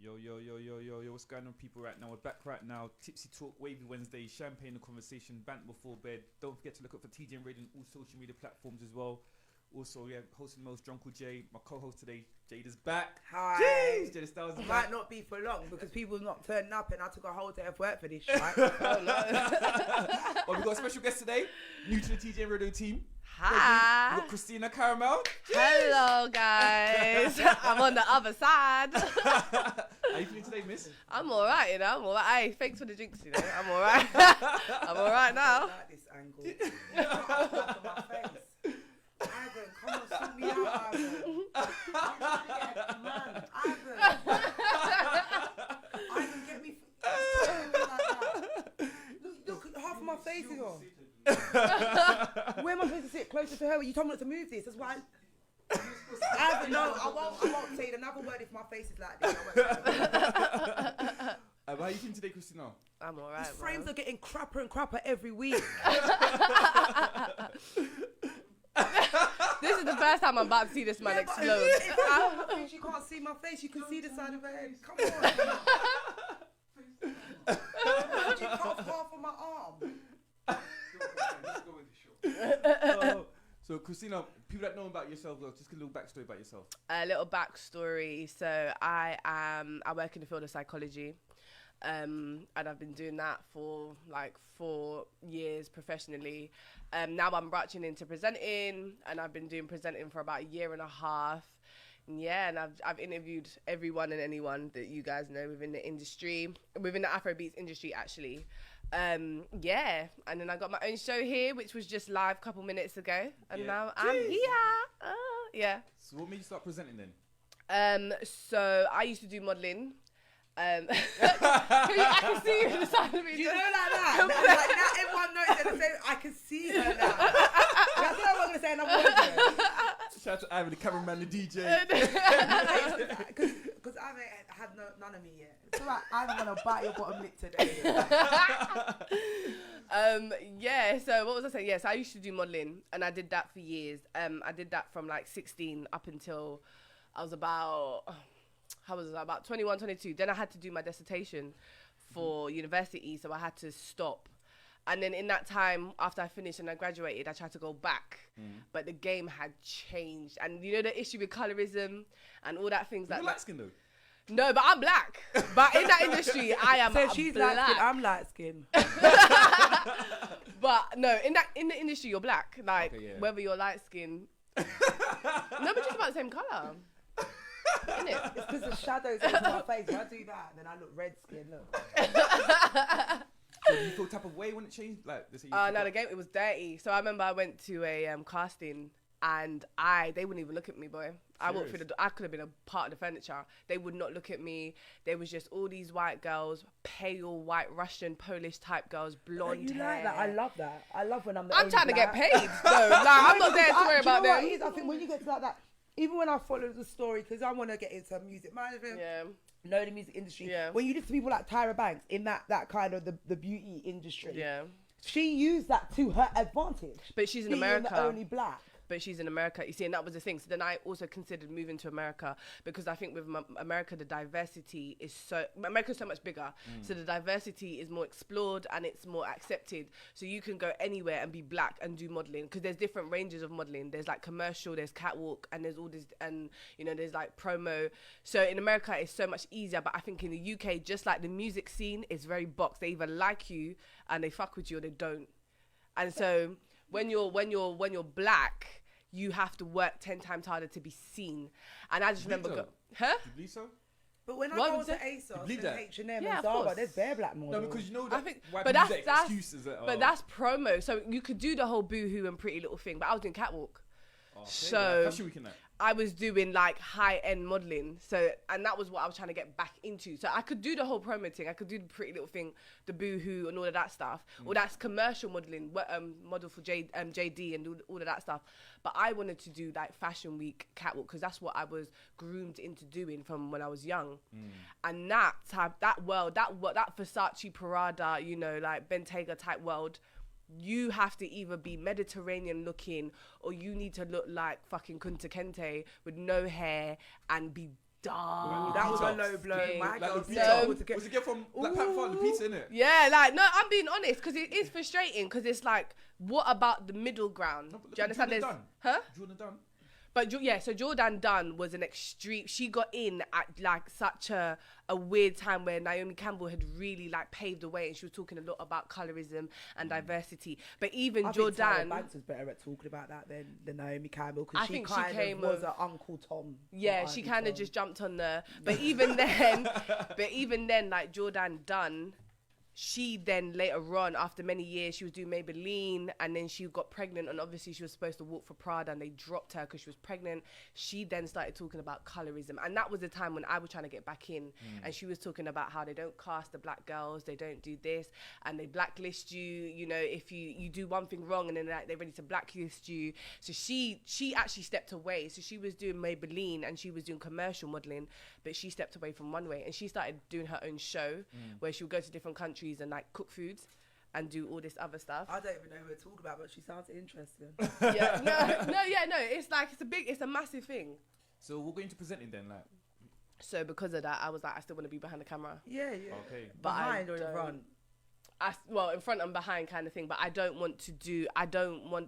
Yo, what's going on, people, right now? We're back right now. Tipsy Talk, Wavy Wednesday, Champagne the Conversation, Bant Before Bed. Don't forget to look up for TJ Radio on all social media platforms as well. Also, we have hosting the most drunk with Jay. My co-host today, Jade is back. Hi. Jeez, Jade Styles is It back. might not be for long because people not turning up and I took a whole day of work for this shit. Oh, no. Well, we got a special guest today, new to the TJ Radio team. Hi. We got Christina, Carmel. Hello, guys. I'm on the other side. How you feeling today, miss? I'm all right, you know. I'm all right. Hey, thanks for the drinks, you know. I'm all right. I'm all right now. I like this angle. For my face. Ivan, come on, sort me out, Ivan. I'm trying to get a man. Ivan, get me like that. Look, half of my face is on. Where am I supposed to sit? Closer to her? You told me not to move this. That's why. Ivan, no, I won't say another word if my face is like this. How are you feeling today, Christina? I'm all right. These frames are getting crapper and crapper every week. This is the first time I'm about to see this man explode. If you can't see my face, you can see the side of her head. Come on. Would you cut off half of my arm? So Christina, people that know about yourself, just a little backstory about yourself. A little backstory. So I work in the field of psychology. And I've been doing that for like 4 years professionally. Now I'm branching into presenting, and I've been doing presenting for about 1.5 years. Yeah, and I've interviewed everyone and anyone that you guys know within the industry, within the Afrobeats industry actually. Yeah, and then I got my own show here, which was just live a couple minutes ago, and now I'm here. Yeah. So what made you start presenting then? So I used to do modelling. I can see you on the side of me. Do you know like that? Now everyone knows that they say, I can see her now. That's what I'm going to say another word. Shout out to Ivan, the cameraman, the DJ. Because I haven't had none of me yet. It's alright, I'm going to bite your bottom lip today. Yeah, so what was I saying? Yes, I used to do modelling, and I did that for years. I did that from like 16 up until I was about... about 21, 22. Then I had to do my dissertation for university, so I had to stop. And then in that time, after I finished and I graduated, I tried to go back, but the game had changed. And you know the issue with colorism and all that things like that. You're light skinned though. No, but I'm black. But in that industry, I am So she's black. light skin, I'm light skin. But no, in the industry, you're black. Like, Okay, yeah. whether you're light skin. No, but just about the same colour. Isn't it? It's because the shadows in my face. If I do that, then I look red skin. Look. So do you feel type of way when it changed? Like, they say No, the game, it was dirty. So I remember I went to a casting, and they wouldn't even look at me, boy. I walked through the door. I could have been a part of the furniture. They would not look at me. There was just all these white girls, pale white Russian, Polish type girls, blonde hair. Like that? I love that. I love when I'm the I'm only trying to get black. paid. No, like, I'm not there to worry about do you know them. what it is? I think when you get to like that, even when I follow the story, because I want to get into music management, know the music industry. Yeah. When you listen to people like Tyra Banks in that kind of the beauty industry, Yeah. she used that to her advantage. But she's in being America. the only black. But she's in America, you see, and that was the thing. So then I also considered moving to America, because I think with America, the diversity is America's so much bigger. So the diversity is more explored and it's more accepted. So you can go anywhere and be black and do modeling, because there's different ranges of modeling. There's like commercial, there's catwalk, and there's all this, and you know, there's like promo. So in America, it's so much easier. But I think in the UK, just like the music scene is very boxed. They either like you and they fuck with you, or they don't. And so when you're black, you have to work 10 times harder to be seen. And I just remember, Do you believe so? But when I What go was to it? ASOS believe and that? H&M Yeah, and of Zara, course. there's bare black models. No, because you know that. I think, why but people that's make excuses that, but that's promo. So you could do the whole Boohoo and Pretty Little Thing, but I was doing catwalk. okay, So Fashion Week and that. I was doing like high-end modeling, so, and that was what I was trying to get back into. So I could do the whole promo thing, I could do the Pretty Little Thing, the Boohoo and all of that stuff. Or that's commercial modeling, model for JD and all of that stuff. But I wanted to do like Fashion Week catwalk, because that's what I was groomed into doing from when I was young. And that Versace, Prada, you know, like Bentayga type world, you have to either be Mediterranean looking, or you need to look like fucking Kunta Kinte with no hair and be dark. That was a Pizza. low blow. Skin. My Like girl Lupita. said, Was it get from Black Panther, the pizza, innit? Yeah, like, no, I'm being honest, because it is frustrating, because it's like, what about the middle ground? No, but Do you understand? Jordan There's, Dunn. huh? Jordan Dunn. But yeah, so Jordan Dunn was an extreme. She got in at like such a weird time where Naomi Campbell had really like paved the way, and she was talking a lot about colorism and diversity. But even I think Tyra Jordan, Banks was better at talking about that than Naomi Campbell, I because she think she kind came of was of- an Uncle Tom. yeah, or she Auntie kind of Tom. just jumped on the. But even then, like Jordan Dunn. She then later on, after many years, she was doing Maybelline, and then she got pregnant, and obviously she was supposed to walk for Prada, and they dropped her because she was pregnant. She then started talking about colorism, and that was the time when I was trying to get back in, and she was talking about how they don't cast the black girls, they don't do this, and they blacklist you. You know, if you do one thing wrong, and then like, they're ready to blacklist you. So she actually stepped away. So she was doing Maybelline, and she was doing commercial modeling, but she stepped away from runway, and she started doing her own show where she would go to different countries and like cook foods and do all this other stuff. I don't even know who we're talking about, but she sounds interesting. No. It's like it's a massive thing. So we're going to presenting then, like. So because of that, I was like, I still want to be behind the camera. Yeah. Okay. But Behind I or in don't- front? Well, in front and behind kind of thing, but I don't want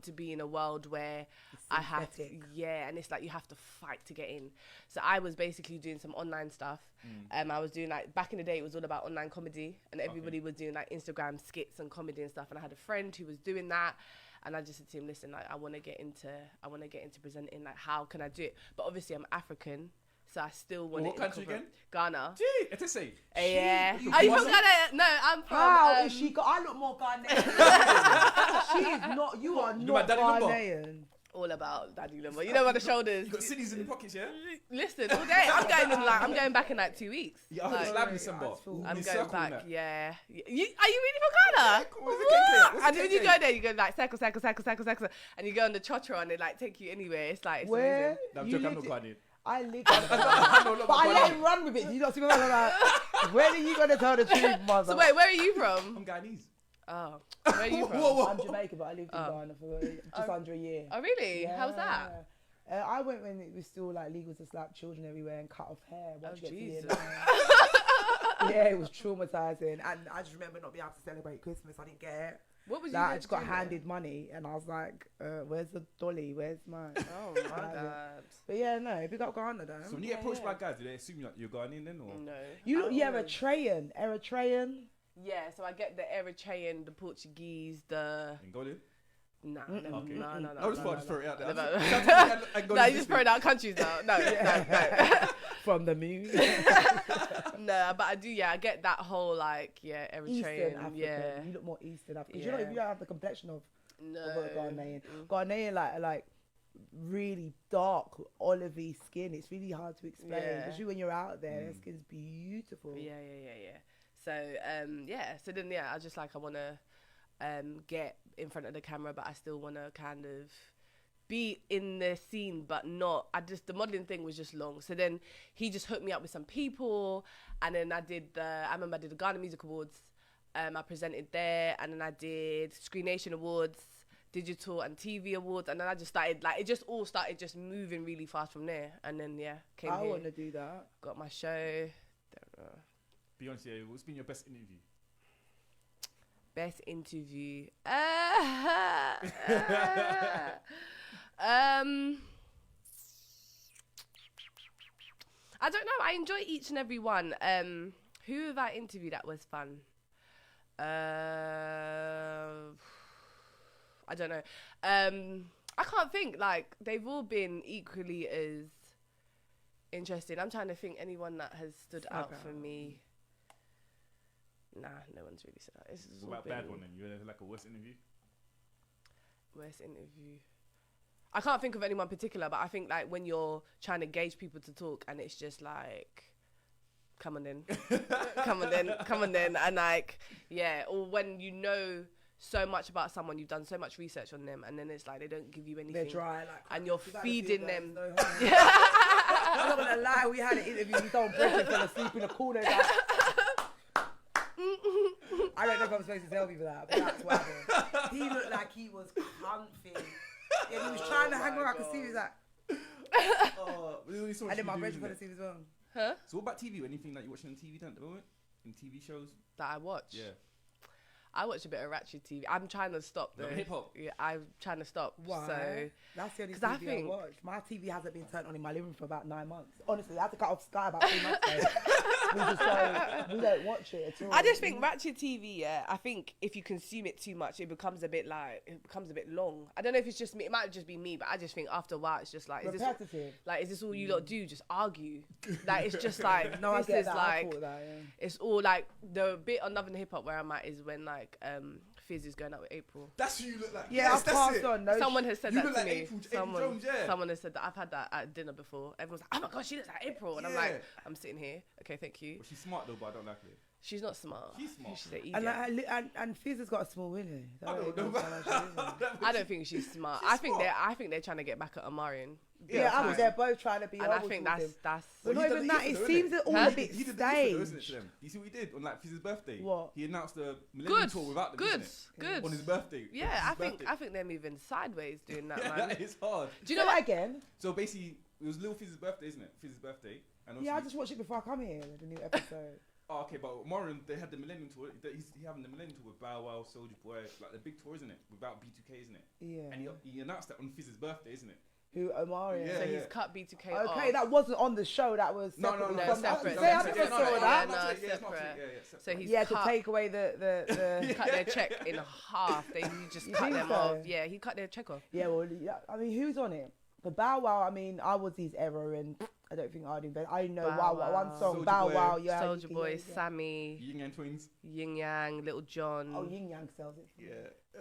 to be in a world where I have to, synthetic. and it's like you have to fight to get in. So I was basically doing some online stuff. I was doing like, back in the day, it was all about online comedy, and everybody was doing like Instagram skits and comedy and stuff. And I had a friend who was doing that. And I just said to him, listen, like, I want to get into presenting, like, how can I do it? But obviously I'm African. So I still want What to country again? Ghana. Gee, Tipsy. Yeah. you Are you what? from Ghana? No, I'm from. How is she? I look more Ghanaian. She is not. You are You not my daddy number? Ghanaian. All about daddy lumber. You know about the shoulders. You got cities in the pockets, yeah? Listen, all day. I'm going back in like 2 weeks. Yeah, Like, it's Lab December. I'm You going circle back. that. Yeah. Are you really from Ghana? Come on, what's the KK? What's And the when you KK? go there, you go like circle, and you go on the cha-cha, and they like take you anywhere. It's like, it's Where? amazing. No, I'm You joking, I'm lived not it- Ghanaian. I live. But But I let him run with it. Did you not see what I'm like? When are you gonna tell the truth, mother? So wait, where are you from? I'm Guyanese. Oh, where are you from? Whoa. I'm Jamaican, but I lived in Ghana for just under a year. Oh, really? How's that? I went when it was still like legal to slap children everywhere and cut off hair. Once you get to the Jesus. end. Yeah, it was traumatizing, and I just remember not being able to celebrate Christmas. I didn't get it. What was you? Like, I meant just to got do handed money, and I was like, "Where's the dolly? Where's mine?" there? Oh my god. But yeah, no, big up Ghana though. So when you get approached by guys, do they assume like you're Ghanaian then, or? No. You look, I yeah, always- Eritrean. Yeah, so I get the Eritrean, the Portuguese, the Angolan? no. Okay. No. I just thought I'd throw it out there. Never. Shout out to Angolan No, you this just week. throwing out countries now. No. From the moon. No, but I do, I get that whole like, Eastern Eritrean, African. You look more Eastern African. Yeah. You don't have the complexion of No. a Ghanaian. Ghanaian like really dark olivey skin. It's really hard to explain, Yeah. especially when you're out there. Their skin's beautiful. Yeah. So, so then, I just like, I want to get in front of the camera, but I still want to kind of be in the scene, but not, the modeling thing was just long. So then he just hooked me up with some people, and then I remember I did the Ghana Music Awards. I presented there, and then I did Screen Nation Awards, Digital and TV Awards, and then I just started, like, it just all started just moving really fast from there. And then, came I here, want to do that. got my show. Be honest, yeah, what's been your best interview? Best interview. I don't know. I enjoy each and every one. Who have I interviewed that was fun? I don't know. I can't think. Like, they've all been equally as interesting. I'm trying to think anyone that has stood out for me. Nah, no one's really stood out. It's just What all about bad been- one then? You had like a worst interview? Worst interview. I can't think of anyone particular, but I think like when you're trying to gauge people to talk and it's just like, come on then, come on then, and like, or when you know so much about someone, you've done so much research on them, and then it's like they don't give you anything. They're dry, like, and you're you gotta feeding feel them. that, so I'm not gonna lie, we had an interview, we told Bridget fell asleep in the corner. Like, I don't know if I'm supposed to tell people that, but that's what happened. He looked like he was comfy. Yeah, he was trying to hang around, I could see he was like, and then my Bridget fell asleep as well. Huh? So what about TV? Anything that you're watching on TV at the moment? In TV shows? That I watch? Yeah. I watch a bit of ratchet TV. I'm trying to stop though. Hip hop. Yeah, I'm trying to stop. Why? So That's the only 'cause I TV I think- watch. My TV hasn't been turned on in my living room for about 9 months. Honestly, I had to cut off Sky about 3 months ago. we don't watch it at all. I just think ratchet TV. Yeah, I think if you consume it too much, it becomes a bit long. I don't know if it's just me. It might just be me, but I just think after a while, it's just like, repetitive. is this all you lot do? Just argue. Like it's just like No, I this get is that. I like thought that, yeah. it's all like the bit on Love and Hip Hop where I'm at is when like Fizz is going out with April. That's who you look like. Yeah, Yes, I've that's passed it. on. No, Someone has said You that look to like me. April Jones, yeah. Someone has said that. I've had that at dinner before. Everyone's like, "Oh my god, she looks like April," and I'm Yeah. like, "I'm sitting here. Okay, thank you." Well, she's smart though, but I don't like her. She's not smart. She's smart. She's an and, idiot. and Fizz has got a small winner. I don't know. I don't think she's smart. She's I think smart. they're trying to get back at Omarion. Yeah, I fine. think they're both trying to be. And I humble think towards him. that's. But Well, not he even done that. the It Easter, seems innit? that all Huh? a bit He did the Easter though, isn't it, staged. to them? You see what he did on like Fizz's birthday? What? He announced the Millennium Good, Tour without them, good, isn't it? good. On his birthday. Yeah, His I think birthday. they're moving sideways doing that, Yeah, man. that is hard. Do you know Say that what? again? So basically, it was Lil Fizz's birthday, isn't it? Fizz's birthday. And Yeah, I obviously- just watched it before I come here. The new episode. Oh, okay, but Morin, they had the Millennium Tour. He's having the Millennium Tour with Bow Wow, Soulja Boy, like the big tour, isn't it? Without B2K, isn't it? Yeah. And he announced that on Fizz's birthday, isn't it? Who Omarion? Yeah, So yeah. he's cut B2K off. Okay, that wasn't on the show. That was No, separate no, from separate. Say, I never Yeah, saw no, that. no, separate. separate. So he's Yeah, to cut, take away the cut their check in half. He just You cut think them so? off. Yeah, he cut their check off. yeah. Well, yeah, I mean, who's on it? The Bow Wow. I mean, I was his era, and I don't think I'd invent. I know Bow Wow, one Wow. song. Soulja Bow Boy. Wow. Yeah. Soldier Boy, yeah. Sammy, Yin and Twins. Yin Yang, Little John. Oh, Yin Yang sells it. Yeah.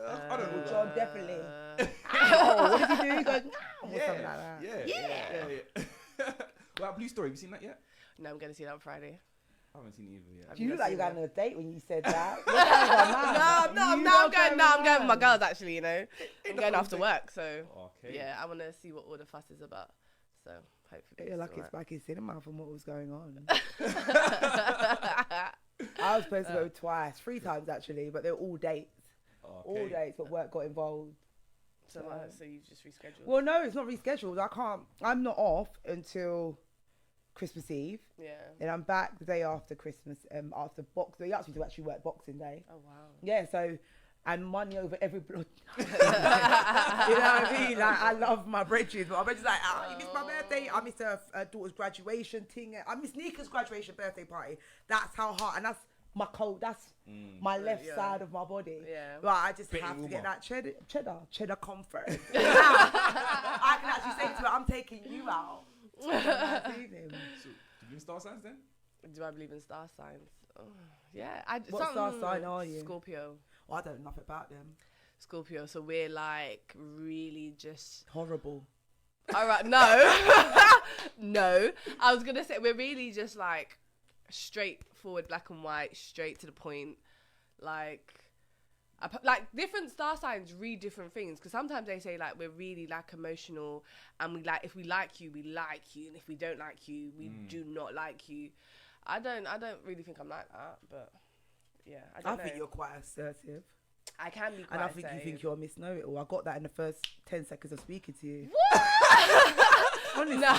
I don't know. John definitely. Uh, Oh, what did he do? He goes, "Nah," or Yeah. something like that. Yeah. Well, Blue Story, have you seen that yet? No, I'm going to see that on Friday. I haven't seen it either yet. Have You look like you're seen going on a date when you said that. You're going mad. I'm going with my girls actually, you know. I'm going after work, so Okay. yeah, I want to see what all the fuss is about. So hopefully. You're like it's it's back in cinema from what was going on. alright. I was supposed to go twice, 3 times actually, but they were all dates. All dates, but work got involved. so you just rescheduled. Well, no, it's not rescheduled. I'm not off until Christmas Eve. Yeah. Then I'm back the day after Christmas, after they asked me to actually work Boxing Day. Oh wow. Yeah, so, and money over every blood. You know what I mean? Like, I love my bridges, but my bridges like, you missed my birthday. I missed her daughter's graduation thing. I missed Nika's graduation birthday party. That's how hard, and that's my cold. That's my left side of my body. Yeah. But I just Bit have to warmer. get that cheddar comfort. I can actually say to her, I'm taking you out. So, do you believe star signs then? Do I believe in star signs? Oh, yeah. What star sign are you? Scorpio. Well, I don't know enough about them. Scorpio. So we're like really just. Horrible. All right. No. No. I was gonna say we're really just like straightforward, black and white, straight to the point. Like different star signs read different things, because sometimes they say like we're really like emotional, and we like, if we like you, we like you, and if we don't like you, we do not like you. I don't really think I'm like that, but yeah, I don't know. think you're quite assertive. I can be quite And I think you assertive. think you're a Miss Know-It-all. I got that in the first 10 seconds of speaking to you. Honestly. No.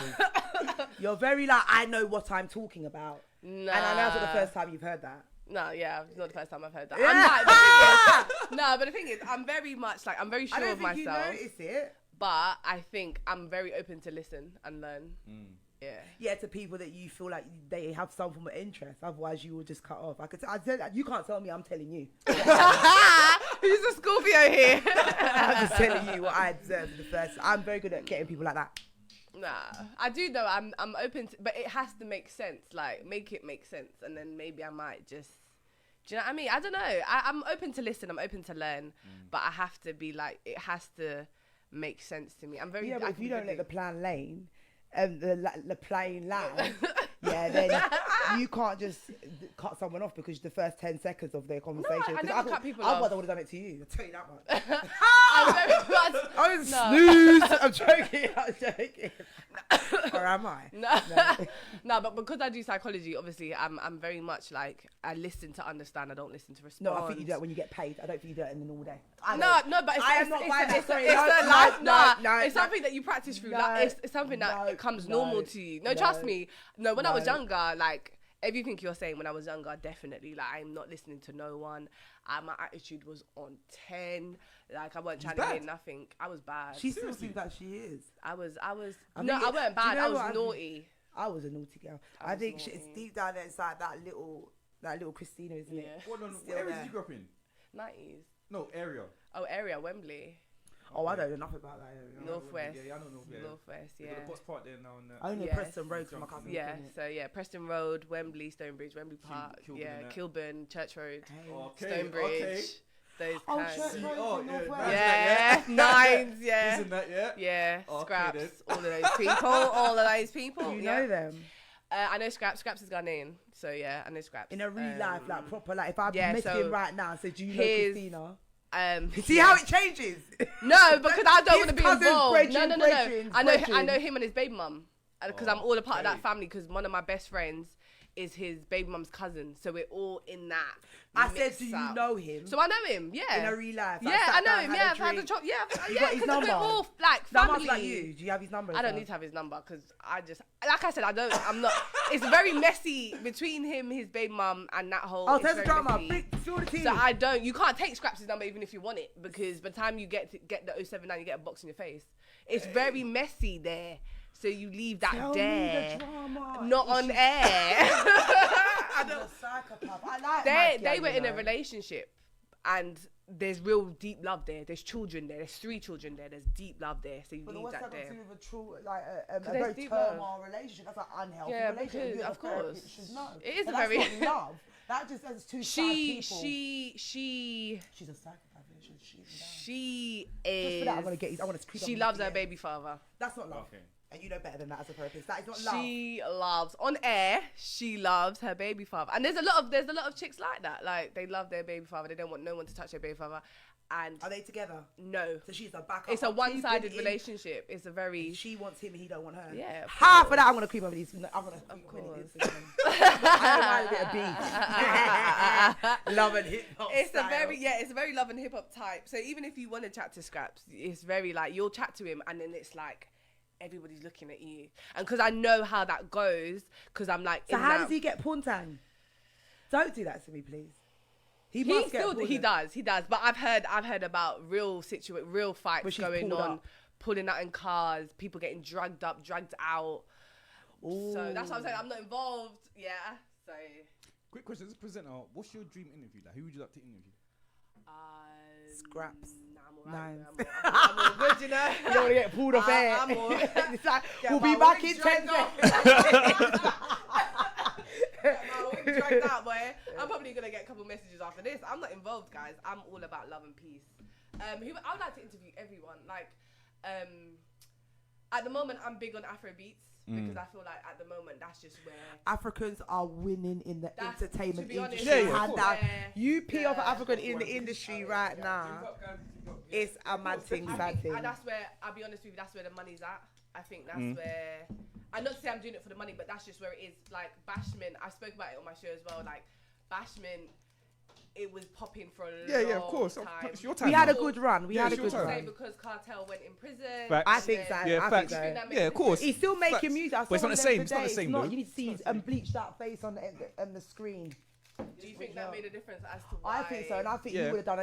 You're very like, I know what I'm talking about. Nah. And I know it's not the first time you've heard that. No, yeah, it's not the first time I've heard that. Yeah. But the thing is, I'm very much like, I'm very I sure don't of think myself, you notice it. but I think I'm very open to listen and learn. Yeah. Yeah, to people that you feel like they have some form of interest. Otherwise, you will just cut off. I said you can't tell me. I'm telling you. Who's a Scorpio here? I'm just telling you what I observed in the first. I'm very good at getting people like that. Nah, I do though. I'm open to, but it has to make sense. Like, make it make sense, and then maybe I might just. Do you know what I mean? I don't know. I'm open to listen. I'm open to learn, but I have to be like, it has to make sense to me. I'm very. Yeah, but I if can you be don't let really- the plan lane, the plane land, yeah, then you can't just cut someone off because the first 10 seconds of their conversation. I 'Cause never cut people Otherwise, off. I would have done it to you. I'll tell you that much. I'm very much. I was No. snooze. I'm joking. Or am I? No, but because I do psychology, obviously, I'm very much like, I listen to understand, I don't listen to respond. No, I think you do it when you get paid. I don't think you do it in the normal day. No, but it's something that you practice through. Like, it's something that comes normal to you. No, trust me. No, when I was younger, like, everything you're saying when I was younger, definitely, like, I'm not listening to no one. My attitude was on 10. Like, I wasn't trying to hear nothing. I was bad. She still seems like she is. I weren't bad. I was naughty. I was a naughty girl. I think it's deep down there. It's like that little Christina, isn't it? Hold on. What area did you grow up in? 90s. No, area. Oh, area, Wembley. Oh, I don't know nothing about that area. Northwest. Yeah, I know Northwest. Northwest, yeah. You've got a box part there now and that. I only know Preston Road for my cousin. Yeah, so yeah, Preston Road, Wembley, Stonebridge, Wembley Park, Kilburn, Church Road, Stonebridge. Okay. Those kinds. Church Road, yeah, Nines, yeah. Isn't that, yeah? Yeah, Okay, Scraps, then. all of those people. You know them? I know Scraps. Scraps is Ghanaian, so yeah, I know Scraps. In a real life, like proper, like if I met him right now, so do you know Christina? See how it changes? No, because I don't want to be involved. No. I know him and his baby mum because I'm all a part of that family. Because one of my best friends is his baby mum's cousin, so we're all in that. I said, do you know him? So I know him, yeah. In a real life, yeah, I know him. Yeah, I've had a talk. Yeah, got his number. We're all like family. Like you. Do you have his number? I don't need to have his number because I just, like I said, I'm not. It's very messy between him, his baby mum, and that whole. Oh, there's a drama. So I don't. You can't take Scraps' number even if you want it because by the time you get the 079, you get a box in your face. It's very messy there. So you leave that there, not on air. I'm a psychopath. I like they were in a relationship, and there's real deep love there. There's children there. There's 3 children there. There's deep love there. So you leave that there. But what's that got to do with a very turmoil relationship? That's an unhealthy relationship. Because, of course, it is but a very that's not love. That just has 2 sad people. She's a psychopath. She is. Just for that, I want to. She loves her baby father. That's not love. Okay. And you know better than that as a therapist. That is not love. She loves on air. She loves her baby father, and there's a lot of chicks like that. Like they love their baby father. They don't want no one to touch their baby father. And are they together? No. So she's a backup. It's a one-sided relationship. It's a very. She wants him and he don't want her. Yeah. Half of that I'm gonna creep over these. I'm gonna creep over these. I don't mind a bit of beef. Love and hip hop. It's a very love and hip hop type. So even if you want to chat to Scraps, it's very like you'll chat to him and then it's like. Everybody's looking at you, and because I know how that goes, because I'm like. So how does he get puntang? Don't do that to me, please. He does. But I've heard about real fights going on, pulling out in cars, people getting drugged up, drugged out. Ooh. So that's what I'm saying. I'm not involved. Yeah. So. Quick question, as a presenter, what's your dream interview? Like, who would you like to interview? Scraps. I'm all good, you know. You don't want to get pulled off air. It's like, we'll be back in 10 seconds. Dragged out, boy. I'm probably gonna get a couple messages after this. I'm not involved, guys. I'm all about love and peace. I would like to interview everyone. Like, at the moment, I'm big on Afro beats. Because I feel like at the moment that's just where Africans are winning in the entertainment industry. Honest, you pee off an African in the industry right now. It's a mad thing, sad thing. And that's where I'll be honest with you. That's where the money's at. I think that's where. I'm not to say I'm doing it for the money, but that's just where it is. Like Bashman, I spoke about it on my show as well. Like Bashman. It was popping for a long of course. time. It's your time. We had a good run. Say because Cartel went in prison. Facts. I think so. Yeah, I think so. Yeah, of course. He's still making music. But it's not the same. It's not the same, though. You need to see his bleached out face on the screen. Do you think that made a difference as to why? I think so, and I think he would have done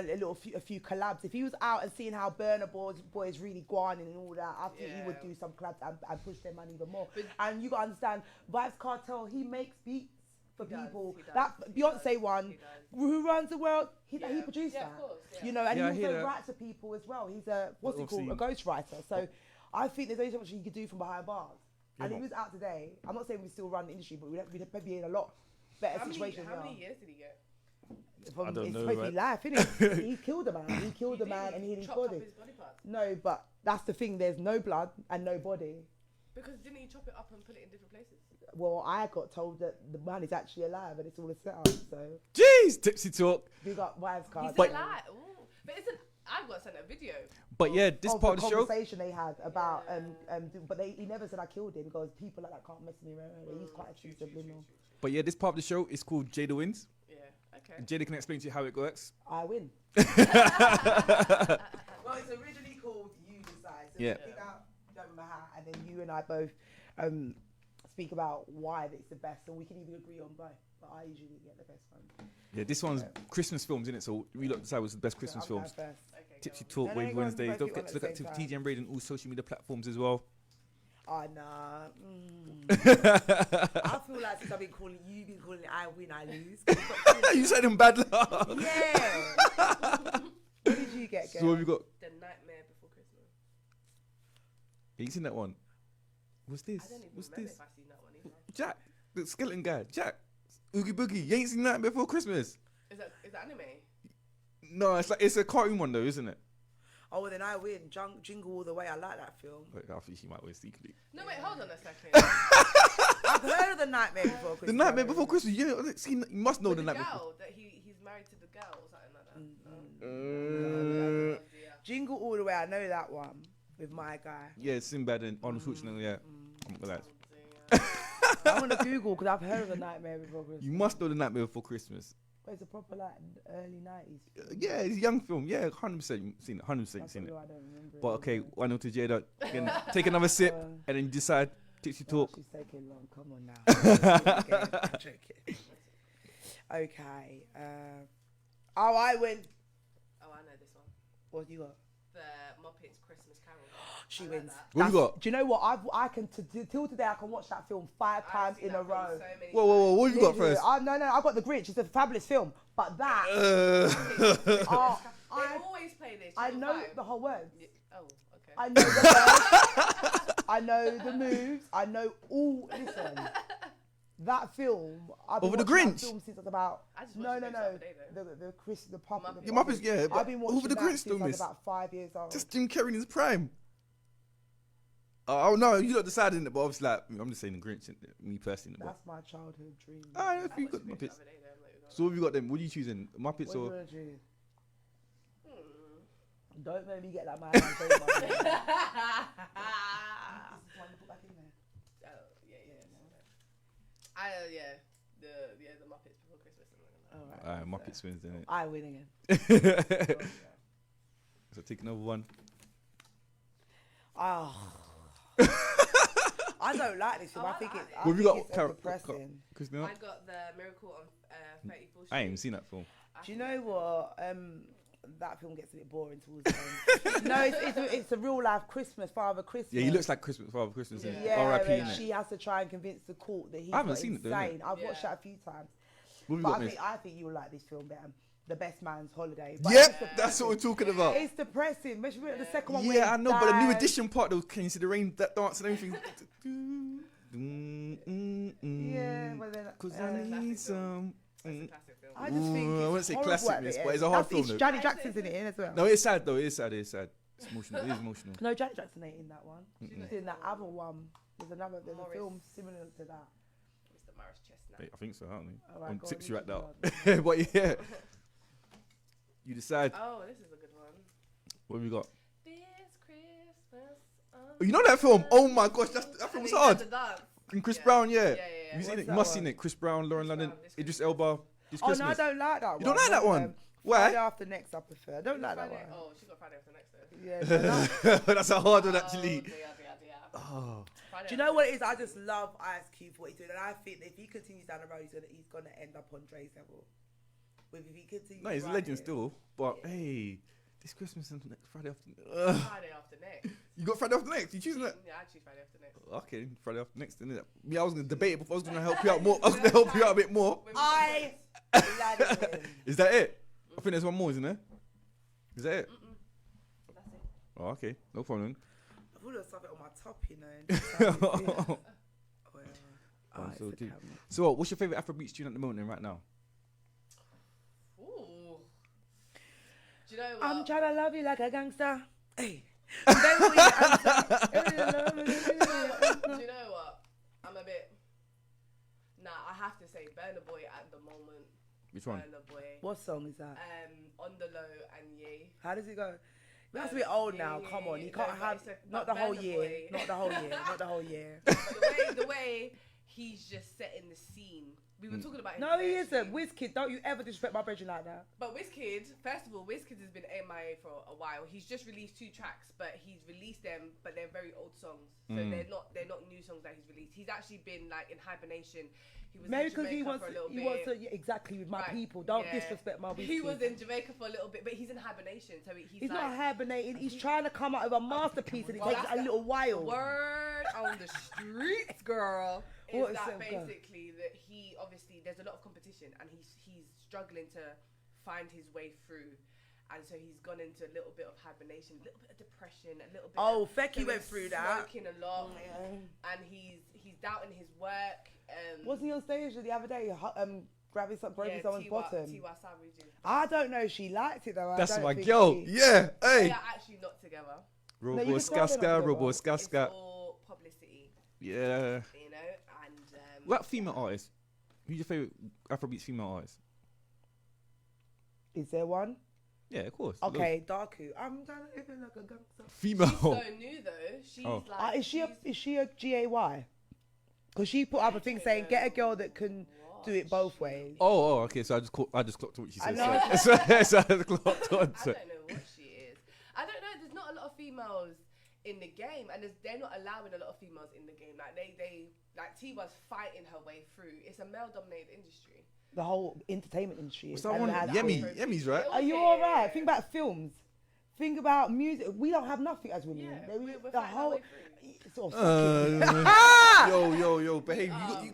a few collabs. If he was out and seeing how Burna Boy's really gone and all that, I think he would do some collabs and push their money even more. And you got to understand, Vybz Cartel, he makes beats for people. That Beyonce one, Who Runs the World, he produced that. Of course, you know, and he also writes for people as well. He's a a ghostwriter. So I think there's only so much he could do from behind bars. And he was out today. I'm not saying we still run the industry, but we'd probably be in a lot better situation. How many years did he get? I don't know. It's supposed to be life, isn't it? He killed a man. He killed a man and he hid his body. No, but that's the thing. There's no blood and no body. Because didn't he chop it up and put it in different places? Well, I got told that the man is actually alive and it's all a setup. So. Jeez, Tipsy talk. We got wives cards. He's alive. Ooh. But isn't I got sent a video. But yeah, this of part the of the show. conversation they had about but he never said I killed him because people like that can't mess with me around. He's quite a subliminal. But yeah, this part of the show is called Jada Wins. Yeah. Okay. Jada can explain to you how it works. I win. Well, it's originally called You Decide. So Yeah. we pick out my hat, and then you and I both speak about why it's the best, and we can even agree on both. But I usually get the best one. Yeah, this one's Christmas films, isn't it? So we look decide what's the best Christmas So I'm films. going first. Okay. Tipsy go on. Talk, No, Wavy go on, Wednesdays. both Don't you forget on to at look the up to same TJ and Raid on all social media platforms as well. Oh, nah. I feel like since I've been calling you, been calling it I win, I lose. You said him bad luck. Yeah. What did you get, girl? So what have you got? The Nightmare Before Christmas. You seen that one? What's this? I don't even What's remember this? if I've seen that one either. Jack, the skeleton guy. Jack, Oogie Boogie. You ain't seen that before Christmas? Is that anime? No, it's a cartoon one though, isn't it? Oh, well, then I win. Jingle All the Way. I like that film. Wait, I think she might win secretly. No, wait, hold on a second. I've heard of The Nightmare Before Christmas. The Nightmare Before Christmas. You must know With the the Nightmare. girl that he's married to the girl or something like that. Jingle All the Way. I know that one with my guy. Yeah, Sinbad and Arnold Schwarzenegger. Yeah, I'm glad. I'm gonna Google because I've heard of The Nightmare Before Christmas. You must know the Nightmare Before Christmas. But it's a proper like early 90s. Yeah, it's a young film. Yeah, 100% seen it. 100% seen it. I don't remember. But okay, 1-0 to Jada. Again, take another sip and then you decide. Tipsy Talk. She's taking long. Come on now. I'm joking. Okay. Oh, I win. Oh, I know this one. What you got? The Muppets Christmas Carol. She I like wins. that. What you got? Do you know what? I can till today I can watch that film 5 I've times seen in a that film row. so many Whoa, what you got Literally, first? No, I got The Grinch. It's a fabulous film, but that times. I They always play this. I Channel know 5. the whole words. Oh, okay. I know the words. I know the moves. I know all. Listen, that film. I've been Over The watching that Grinch? film since I was about. I just No, watched no, it no. the other day, though. The puppet. Muppets. the Your Muppets, yeah. But I've been watching over the that Grinch since still I was miss. about 5 years old. Just Jim Carrey in his prime. Oh no, you not deciding it, but obviously, like, I'm just saying the Grinch. Me personally, but That's my childhood dream. I don't I think you watched got it the Muppets. other day, though, I'm like, So what have you got then? What are you choosing? Muppets What do you or? wanna do? hmm. Don't make me get that man. This is one to put back in there. Oh, yeah. The Muppets Before Christmas. All right. Muppets wins, then. I win again. So take another one. Oh. I don't like this film. Oh, I I think like it's. it. I What have you think got, it's depressing. Christina? I got the Miracle on 34th Street. I ain't even seen that film. Do you know what? That film gets a bit boring towards the end. No, it's a real life Christmas, Father Christmas. Yeah, he looks like Father Christmas. Yeah. Yeah, R.I.P. and innit? she has to try and convince the court that he's I haven't not seen it though, insane. innit? I've watched Yeah. that a few times. What have you But got, miss? I think you'll like this film better. The Best Man's Holiday. But Yep, it's depressing. that's what we're talking about. It's depressing. Especially the second one. where Yeah, he I know, but the new dies. edition part, though, can you see the rain, that dance and everything? Yeah, but then. Because I need some. That's a classic film. I just think I it's wouldn't say horrible classic, at the miss, end. but it's a hard film, It's though. Janet Jackson's in it as well. No, it's sad, though. It's sad. It's emotional. It is emotional. No, Janet Jackson ain't in that one. She's She's not in that other one. There's a Morris. film similar to that. Mr. Morris Chestnut. I think so, aren't All we? right, On go on, Tipsy you right now. choose But yeah. You decide. Oh, this is a good one. What have we got? This Christmas. Oh, you know that film? Oh my gosh, that film was hard. The dance. And Chris Yeah. Brown, yeah. Yeah. You What's seen it? You that must one? seen it. Chris Brown, Lauren Chris London, Brown, this Idris Christmas. Elba. This Oh no, I Christmas. don't like that one. You don't like that one? Why? Friday After Next, I prefer. I don't like that Friday. one. Oh, she got Friday after next though. Yeah. That's a hard one, actually. Oh, dear. Oh. Friday Do you know what it is? I just love Ice Cube for what he's doing, and I think if he continues down the road, he's gonna end up on Dre's level. If he continues, No, he's a writing legend it. still. But Yeah. hey, this Christmas and next Friday after. Friday after next. You got Friday after next? You choosing that? Yeah, I choose Friday after next. Okay, Friday after next, isn't it? Yeah, I was gonna debate it before. I was gonna help you out more. I was gonna help you out a bit more. I love it. Is that it? I think there's one more, isn't there? Is that it? That's it. Oh, okay, no problem. I thought there was something on my top, you know. Well, Oh, it's so the deep. camera. So, what's your favorite Afrobeats tune at the moment, right now? Ooh. Do you know what? I'm trying to love you like a gangster. Hey. Then we answer. Do you know what? I'm a bit. Nah, I have to say Burna Boy at the moment. Which one? Burna Boy. What song is that? On the Low and Ye. How does it go? We have to be old now. Come on, you can't have not the whole year, not the whole year, not the whole year. But the way he's just setting the scene. We were talking about him. No, he isn't. Wizkid, don't you ever disrespect my brethren like that. But Wizkid, first of all, Wizkid has been MIA for a while. He's just released 2 tracks, but he's released them, but they're very old songs. So they're not new songs that he's released. He's actually been like in hibernation. He was Maybe in because Jamaica for a little bit. Yeah, exactly with my people. Don't disrespect my Wizkid. He was in Jamaica for a little bit, but he's in hibernation. So he's like, not hibernating. He's trying to come out with a masterpiece, and it takes a little while. Word on the streets, girl. What is is that that, basically that he obviously there's a lot of competition and he's struggling to find his way through, and so he's gone into a little bit of hibernation, a little bit of depression, a little bit. Oh, Fecky went through that. Smoking a lot, and he's doubting his work. Wasn't he on stage the other day? Grabbing someone's bottom. I don't know if she liked it though. That's my girl. Yeah, hey. They are actually not together. Robo Skaska, Robo Skaska. It's all publicity. Yeah. You know, and what female artist? Who's your favorite Afrobeats female artist? Is there one? Yeah, of course. Okay, Darku. I'm trying to live like a gangster. Female. She's so new though. She's like. Is she a GAY? Because she put up a thing saying get a girl that can do it both ways. Oh, okay. So I just clocked what she said. I know. So I just clocked on. I don't know what she is. I don't know. There's not a lot of females in the game, and they're not allowing a lot of females in the game. Like they like Tiwa's fighting her way through. It's a male-dominated industry. The whole entertainment industry. What's that one? Yemi's right. Are you all right? Think about films. Think about music. We don't have nothing as women. Yeah, we're the fighting our way through. Sort of yo, behave. You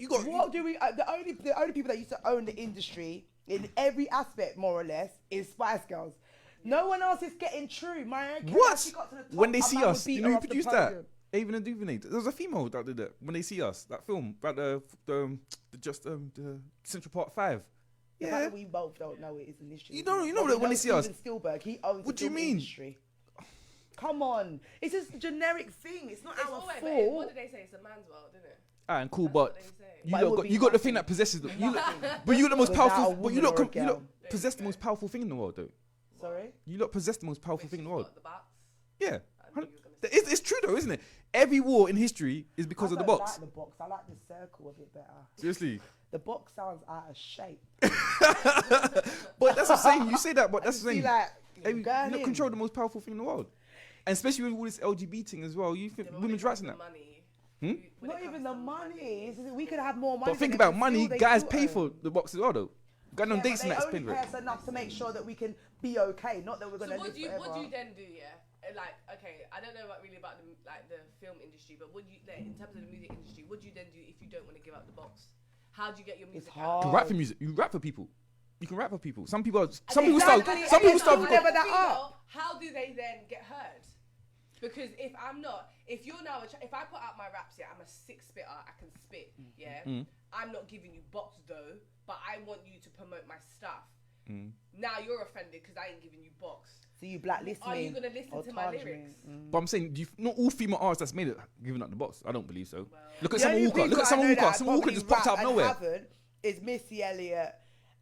got. What do we? The only people that used to own the industry in every aspect, more or less, is Spice Girls. No one else is getting true. What? When they see us, you know who produced that? Ava and DuVernay. There was a female that did it. When they see us, that film about the Central Park 5. The fact that we both don't know it is an issue. You know that when they see us. Steven Spielberg, he owns what the do you mean? industry. Come on, it's just a generic thing. It's not our fault. What did they say? It's a man's world, isn't it? Alright, cool, but But you got the thing that possesses them. But you got the most powerful. But you lot possess the most powerful thing in the world, though. Sorry? You lot possess the most powerful thing in the world. The box? Yeah. It's true though, isn't it? Every war in history is because of the box. I like the box. I like the circle of it better. Seriously. The box sounds out of shape. But that's what I'm saying. You say that, but that's the thing. You in. control the most powerful thing in the world. And especially with all this LGBT thing as well. You think women's rights in that? Not even the money. We could have more money. But think about money. Guys pay for the box as well, though. Going on dates and that's paid for it. They only pay us enough to make sure that we can be okay, not that we're going to live forever. What do you then do, yeah? Like, okay, I don't know really about the film industry, but in terms of the music industry, what do you then do if you don't want to give up the box? How do you get your music out? You can rap for music. You rap for people. You can rap for people. Some people start. How do they then get heard? Because if you're now, if I put out my raps, yeah, I'm a sick spitter, I can spit, yeah. I'm not giving you box though, but I want you to promote my stuff. Now you're offended because I ain't giving you box. So you blacklist me? Are you gonna listen to my lyrics? But I'm saying, not all female artists that's made it giving up the box. I don't believe so. Well, look at Summer Walker. Look at Summer Walker. Summer Walker just popped out of nowhere. Is Missy Elliott,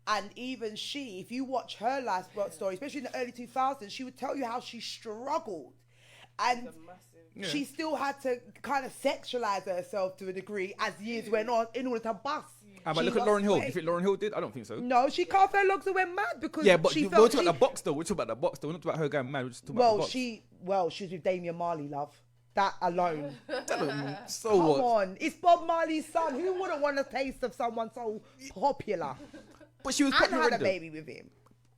and even she. If you watch her life story, especially in the early 2000s, she would tell you how she struggled, and she still had to kind of sexualize herself to a degree as years went on in order to bust. But look at Lauryn Hill. Do you think Lauryn Hill did? I don't think so. No, she carved her logs and went mad because but we're talking about the box though. We're talking about the box though. We're not talking about her going mad. We're just talking about the box. She was with Damian Marley, love. That alone. So Come what? on, it's Bob Marley's son. Who wouldn't want a taste of someone so popular? But she was and popular had a baby with him.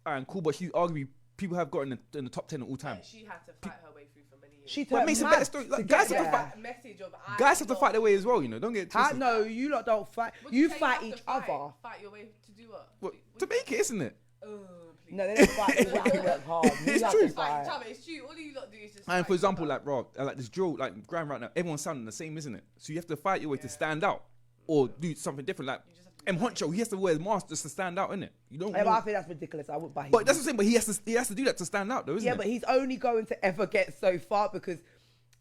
Alright, cool. But she's arguably people have got in the top 10 of all time. She had to fight her way through for many years. She what makes a better story? Like, guys have to fight. Guys have to fight their way as well. You know, don't get twisted. No, you lot don't fight. You fight each other. Fight your way to do what? To make it, isn't it? No, they don't fight. They work hard. It's true. Fight each other. It's true. All you lot do is just. And for example, like this drill, like grand right now, everyone's sounding the same, isn't it? So you have to fight your way to stand out, or do something different. Like M Honcho, he has to wear his mask just to stand out, innit? You don't. Yeah, but I think that's ridiculous. I wouldn't buy him. But that's the same. But he has to do that to stand out, though, isn't it? Yeah, but he's only going to ever get so far because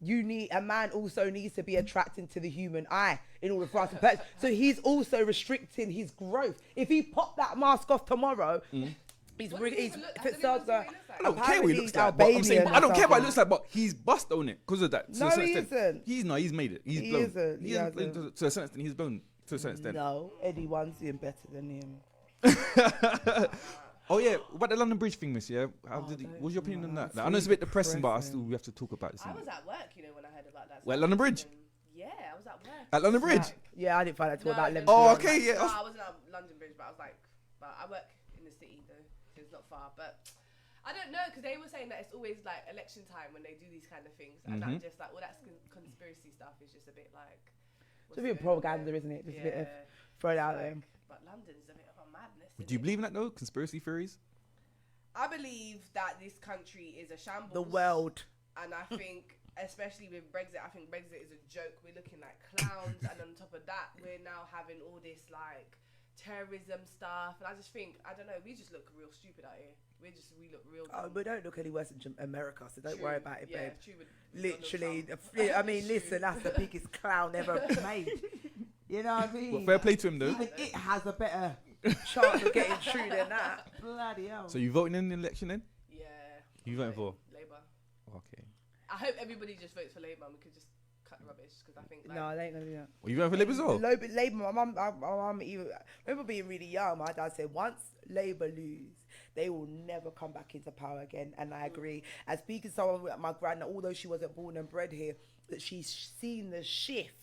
a man also needs to be attracting to the human eye in order for us to purchase. So he's also restricting his growth. If he popped that mask off tomorrow, he's if it starts I don't care what he looks like. But I'm saying, I don't care what he looks like, but he's bust on it because of that. No, he isn't. He's made it. He's He blown. isn't. He Blown hasn't. to a certain extent. He's blown to a certain extent. No, Eddie one's doing better than him. Oh yeah, what about the London Bridge thing, Miss? Yeah, what's your opinion on that? Like, I know it's a bit depressing, but we have to talk about this. I was at work, when I heard about that. Where, London Bridge? Yeah, I was at work. At London Bridge? Yeah, I didn't find out till about 11. Oh, okay, yeah. No, I wasn't at London Bridge, but I was like, but I work in the city though, so it's not far. But I don't know, because they were saying that it's always like election time when they do these kind of things, and I'm just like, well, that's conspiracy stuff is just a bit like. It's a bit of propaganda, isn't it? Just a bit of throw it out there. But London's a bit of a madness. Do you believe in that though? Conspiracy theories? I believe that this country is a shambles. The world. And I think, especially with Brexit, I think Brexit is a joke. We're looking like clowns, and on top of that, we're now having all this like terrorism stuff. And I just think, I don't know, we just look real stupid out here. We look real dumb. Oh, we don't look any worse than America, so don't worry about it, babe. True, Literally, I mean, listen, that's the biggest clown ever made. You know what I mean? Well, fair play to him though. Even it has a better chance of getting through than that. Bloody hell. So you voting in the election then? Yeah. You voting for? Labour. Okay. I hope everybody just votes for Labour and we could just cut the rubbish, because I think No, they ain't gonna do that. Well, you voting for Labour as well? Labour, my mum, even, I remember being really young, my dad said, once Labour lose, they will never come back into power again. And I agree. And speaking to someone like my granddad, although she wasn't born and bred here, that she's seen the shift.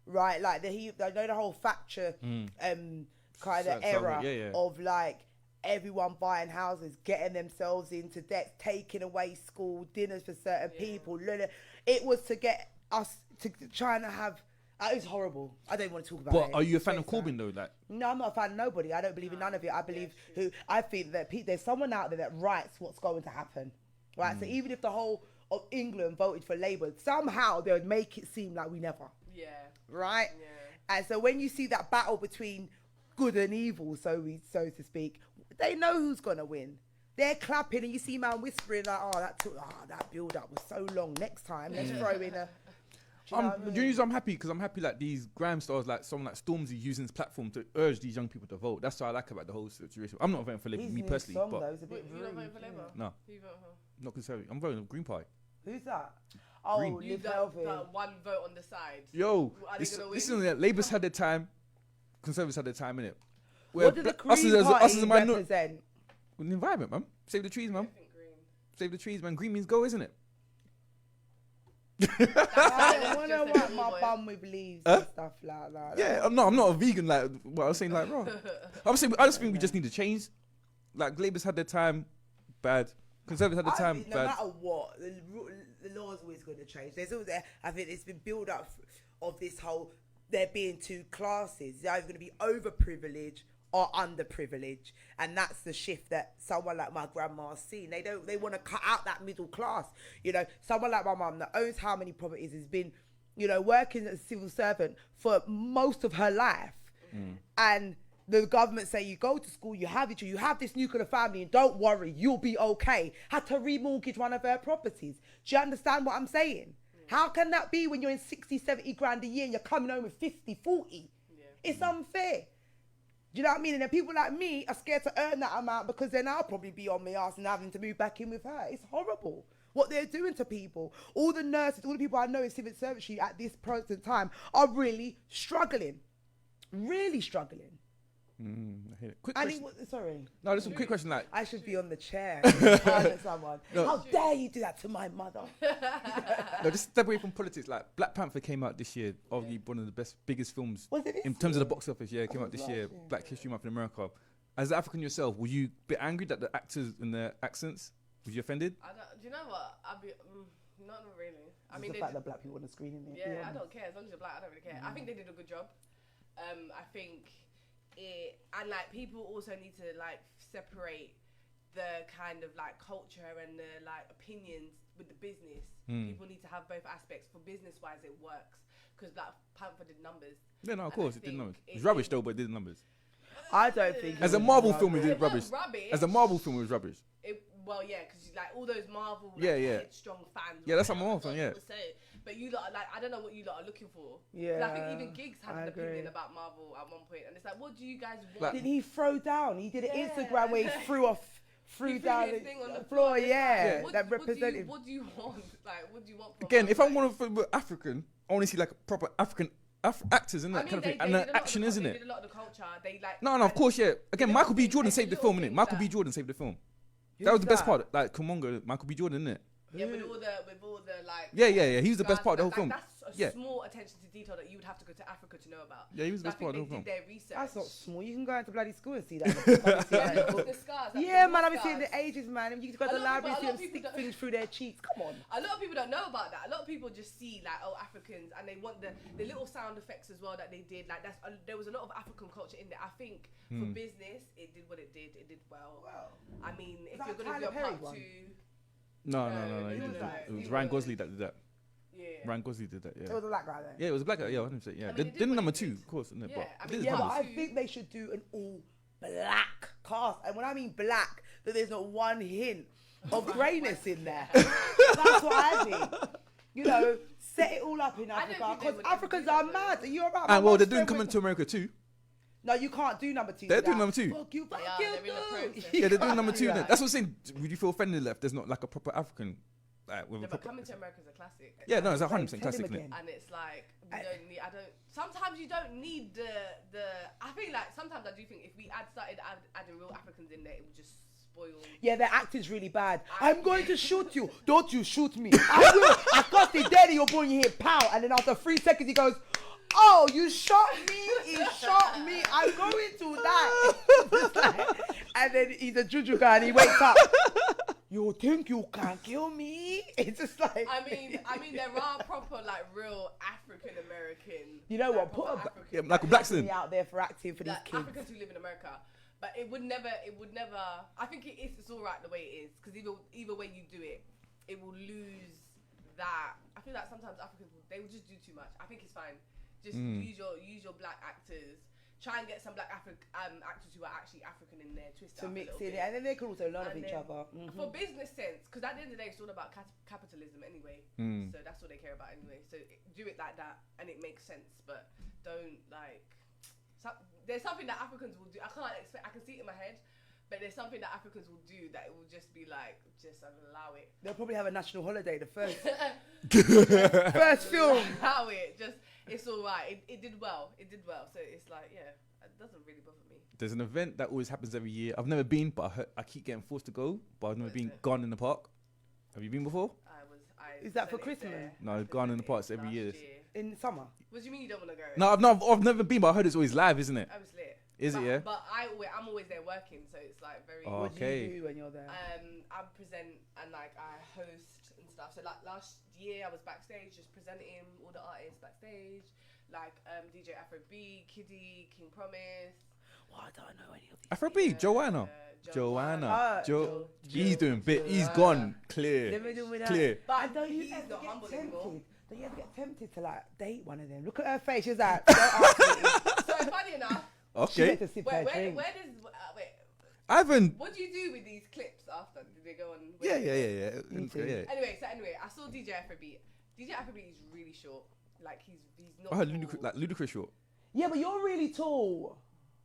Right, like I know the whole Thatcher kind of era of like everyone buying houses, getting themselves into debt, taking away school dinners for certain people. It was to get us to trying to have. It was horrible. I don't want to talk about it. But are you a fan of Corbyn though? Like, no, I'm not a fan of nobody. I don't believe in none of it. I believe I think that there's someone out there that writes what's going to happen. Right, so even if the whole of England voted for Labour, somehow they would make it seem like we never. Yeah. Right? Yeah. And so when you see that battle between good and evil, so to speak, they know who's gonna win. They're clapping and you see man whispering like, that build up was so long. Next time, let's throw in a. I'm happy because I'm happy like these gram stars like someone like Stormzy using his platform to urge these young people to vote. That's what I like about the whole situation. I'm not voting for Labour, me personally. Song, but though, is a bit You're not voting for Labour? No. Who you voting for? Not conservative. I'm voting for Green Party. Who's that? Oh, Green. You Liv done Melvin. one vote on the side. Yo, Are they gonna win? listen, Labour's had their time, Conservatives had their time, innit? What did the Green Party represent? The environment, man. Save the trees, man. I think green. Save the trees, man. Green means go, isn't it? I wanna wipe my bum with leaves and stuff like that. Yeah, I'm not a vegan like what I was saying, like raw. I just think we just need to change. Like Labour's had their time, bad. Conservatives had their time, no bad. matter what, the law's always going to change. There's always, I think it's been built up of this whole there being two classes. They're either going to be overprivileged or underprivileged, and that's the shift that someone like my grandma's seen. They want to cut out that middle class. You know, someone like my mum that owns how many properties has been, working as a civil servant for most of her life, and the government say you go to school, you have this nuclear family, and don't worry, you'll be okay. Had to remortgage one of her properties. Do you understand what I'm saying? How can that be when you're in 60, 70 grand a year and you're coming home with 50, 40? Yeah. It's unfair. Do you know what I mean? And then people like me are scared to earn that amount because then I'll probably be on my ass and having to move back in with her. It's horrible what they're doing to people. All the nurses, all the people I know in civil service at this present time are really struggling. Really struggling. I hear it. Quick question. Sorry. No, there's some quick question. Like, I should be on the chair. Someone. No. How dare you do that to my mother? No, just step away from politics. Like, Black Panther came out this year, arguably one of the biggest films in terms of the box office. Yeah, it came out this year. Black History Month in America. As an African yourself, were you a bit angry that the actors and their accents? Was you offended? Do you know what? I'd be not really. I mean, the fact that black people on the screen in there. Yeah, I don't care as long as you're black. I don't really care. I think they did a good job. I think. And like people also need to like separate the kind of like culture and the like opinions with the business. People need to have both aspects. For business wise, it works because Black Panther did numbers. Yeah, no, of course it did numbers. It's rubbish though, but it did numbers. I don't think. As a Marvel film, it did rubbish. As a Marvel film, it was rubbish. well, yeah, because like all those Marvel, like, headstrong fans. Yeah, that's what I'm on from. Yeah. But you lot, like, I don't know what you lot are looking for. Yeah. I think even Giggs had an opinion about Marvel at one point, and it's like, what do you guys want? Like, did he throw down? He did an Instagram where he threw down his thing on the floor. Yeah, what, that represented. What do you want? Like, what do you want? From Again, Marvel? if I want to be African, I want to see like proper African actors in that kind of thing, and action, isn't it? They did a lot of the culture. They like. No, of course, yeah. Again, Michael B. Jordan saved the film, innit? Michael B. Jordan saved the film. That was the best part. Like, Kumonga, Michael B. Jordan, innit? Yeah, with all the like. Yeah. He was the best part of the whole film. That's a small attention to detail that you would have to go to Africa to know about. Yeah, he was the best part of the whole film. They did their research. That's not small. You can go into bloody school and see that. The scars. Yeah, man, I've been seeing the ages, man. You can go to the library and see them stick things through their cheeks. Come on. A lot of people don't know about that. A lot of people just see like, oh, Africans, and they want the little sound effects as well that they did. Like there was a lot of African culture in there. I think for business, it did what it did. It did well. I mean, if you're gonna do a part two. No. It was Ryan Gosling that did that. Yeah. Ryan Gosling did that. Yeah. It was a black guy then. Yeah, it was a black guy. Yeah, 100%. Yeah. I mean, They did number 2, of course, isn't it? Yeah, But I think they should do an all black cast. And when I mean black, that there's not one hint of greyness in there. That's what I think. You know, set it all up in Africa. Because Africans are mad. Are you alright? And well, they're doing Coming to America too. No, you can't do number 2. They're doing number 2. Fuck you, Yeah, they're doing number 2. That's what I'm saying. Would you feel offended if there's not like a proper African? But Coming to America is a classic. Yeah, no, it's 100% classic. And it's like, sometimes you don't need the, I feel like sometimes I do think if we started adding real Africans in there, it would just spoil. Yeah, their acting's really bad. I'm going to shoot you. Don't you shoot me. I will. I got the daddy, you're born, you hear pow. And then after 3 seconds, he goes, oh, you shot me. He shot me. I'm going to die. And then he's a juju guy and he wakes up. You think you can kill me? It's just like. I mean, there are proper like real African American. You know like, what? Put Michael Blackson out there for acting for these like, kids. Africans who live in America, but it would never. I think it's all right the way it is because either way you do it, it will lose that. I feel like sometimes Africans they will just do too much. I think it's fine. Just use your black actors. Try and get some black actors who are actually African in there, twist it to up mix a it, bit. and then they can also learn of each other. For business sense, because at the end of the day, it's all about capitalism anyway. So that's what they care about anyway. So do it like that, and it makes sense. But don't like. There's something that Africans will do. I can see it in my head. But there's something that Africans will do that it will just be like, just allow it. They'll probably have a national holiday, the first film. Allow it. Just, it's all right. It did well. So it's like, yeah, it doesn't really bother me. There's an event that always happens every year. I've never been, but I keep getting forced to go. But I've never been Gone in the Park. Have you been before? Is that for Christmas? No, Gone in the Park's every year. In summer? What do you mean you don't want to go? No, I've never been, but I heard it's always live, isn't it? I was lit. Is it, yeah? But I'm always there working, so it's like very. Oh, what do you do when you're there? I present and like I host and stuff. So like last year I was backstage just presenting all the artists backstage, like DJ Afrobeat, Kiddy, King Promise. Well, I don't know any of these. Afrobeat, Joanna. He's doing bit. He's gone clear. Clear. But I don't he's ever not get humble tempted. anymore. Don't you ever get tempted to like date one of them? Look at her face. She's like, don't ask me. So funny enough. She Okay. had to sip her drink. Where does wait? I haven't. What do you do with these clips after? Did they go on? Yeah. Anyway, I saw DJ Afrobeat. DJ Afrobeat is really short. Like he's not. I heard tall, ludicrous short. Yeah, but you're really tall.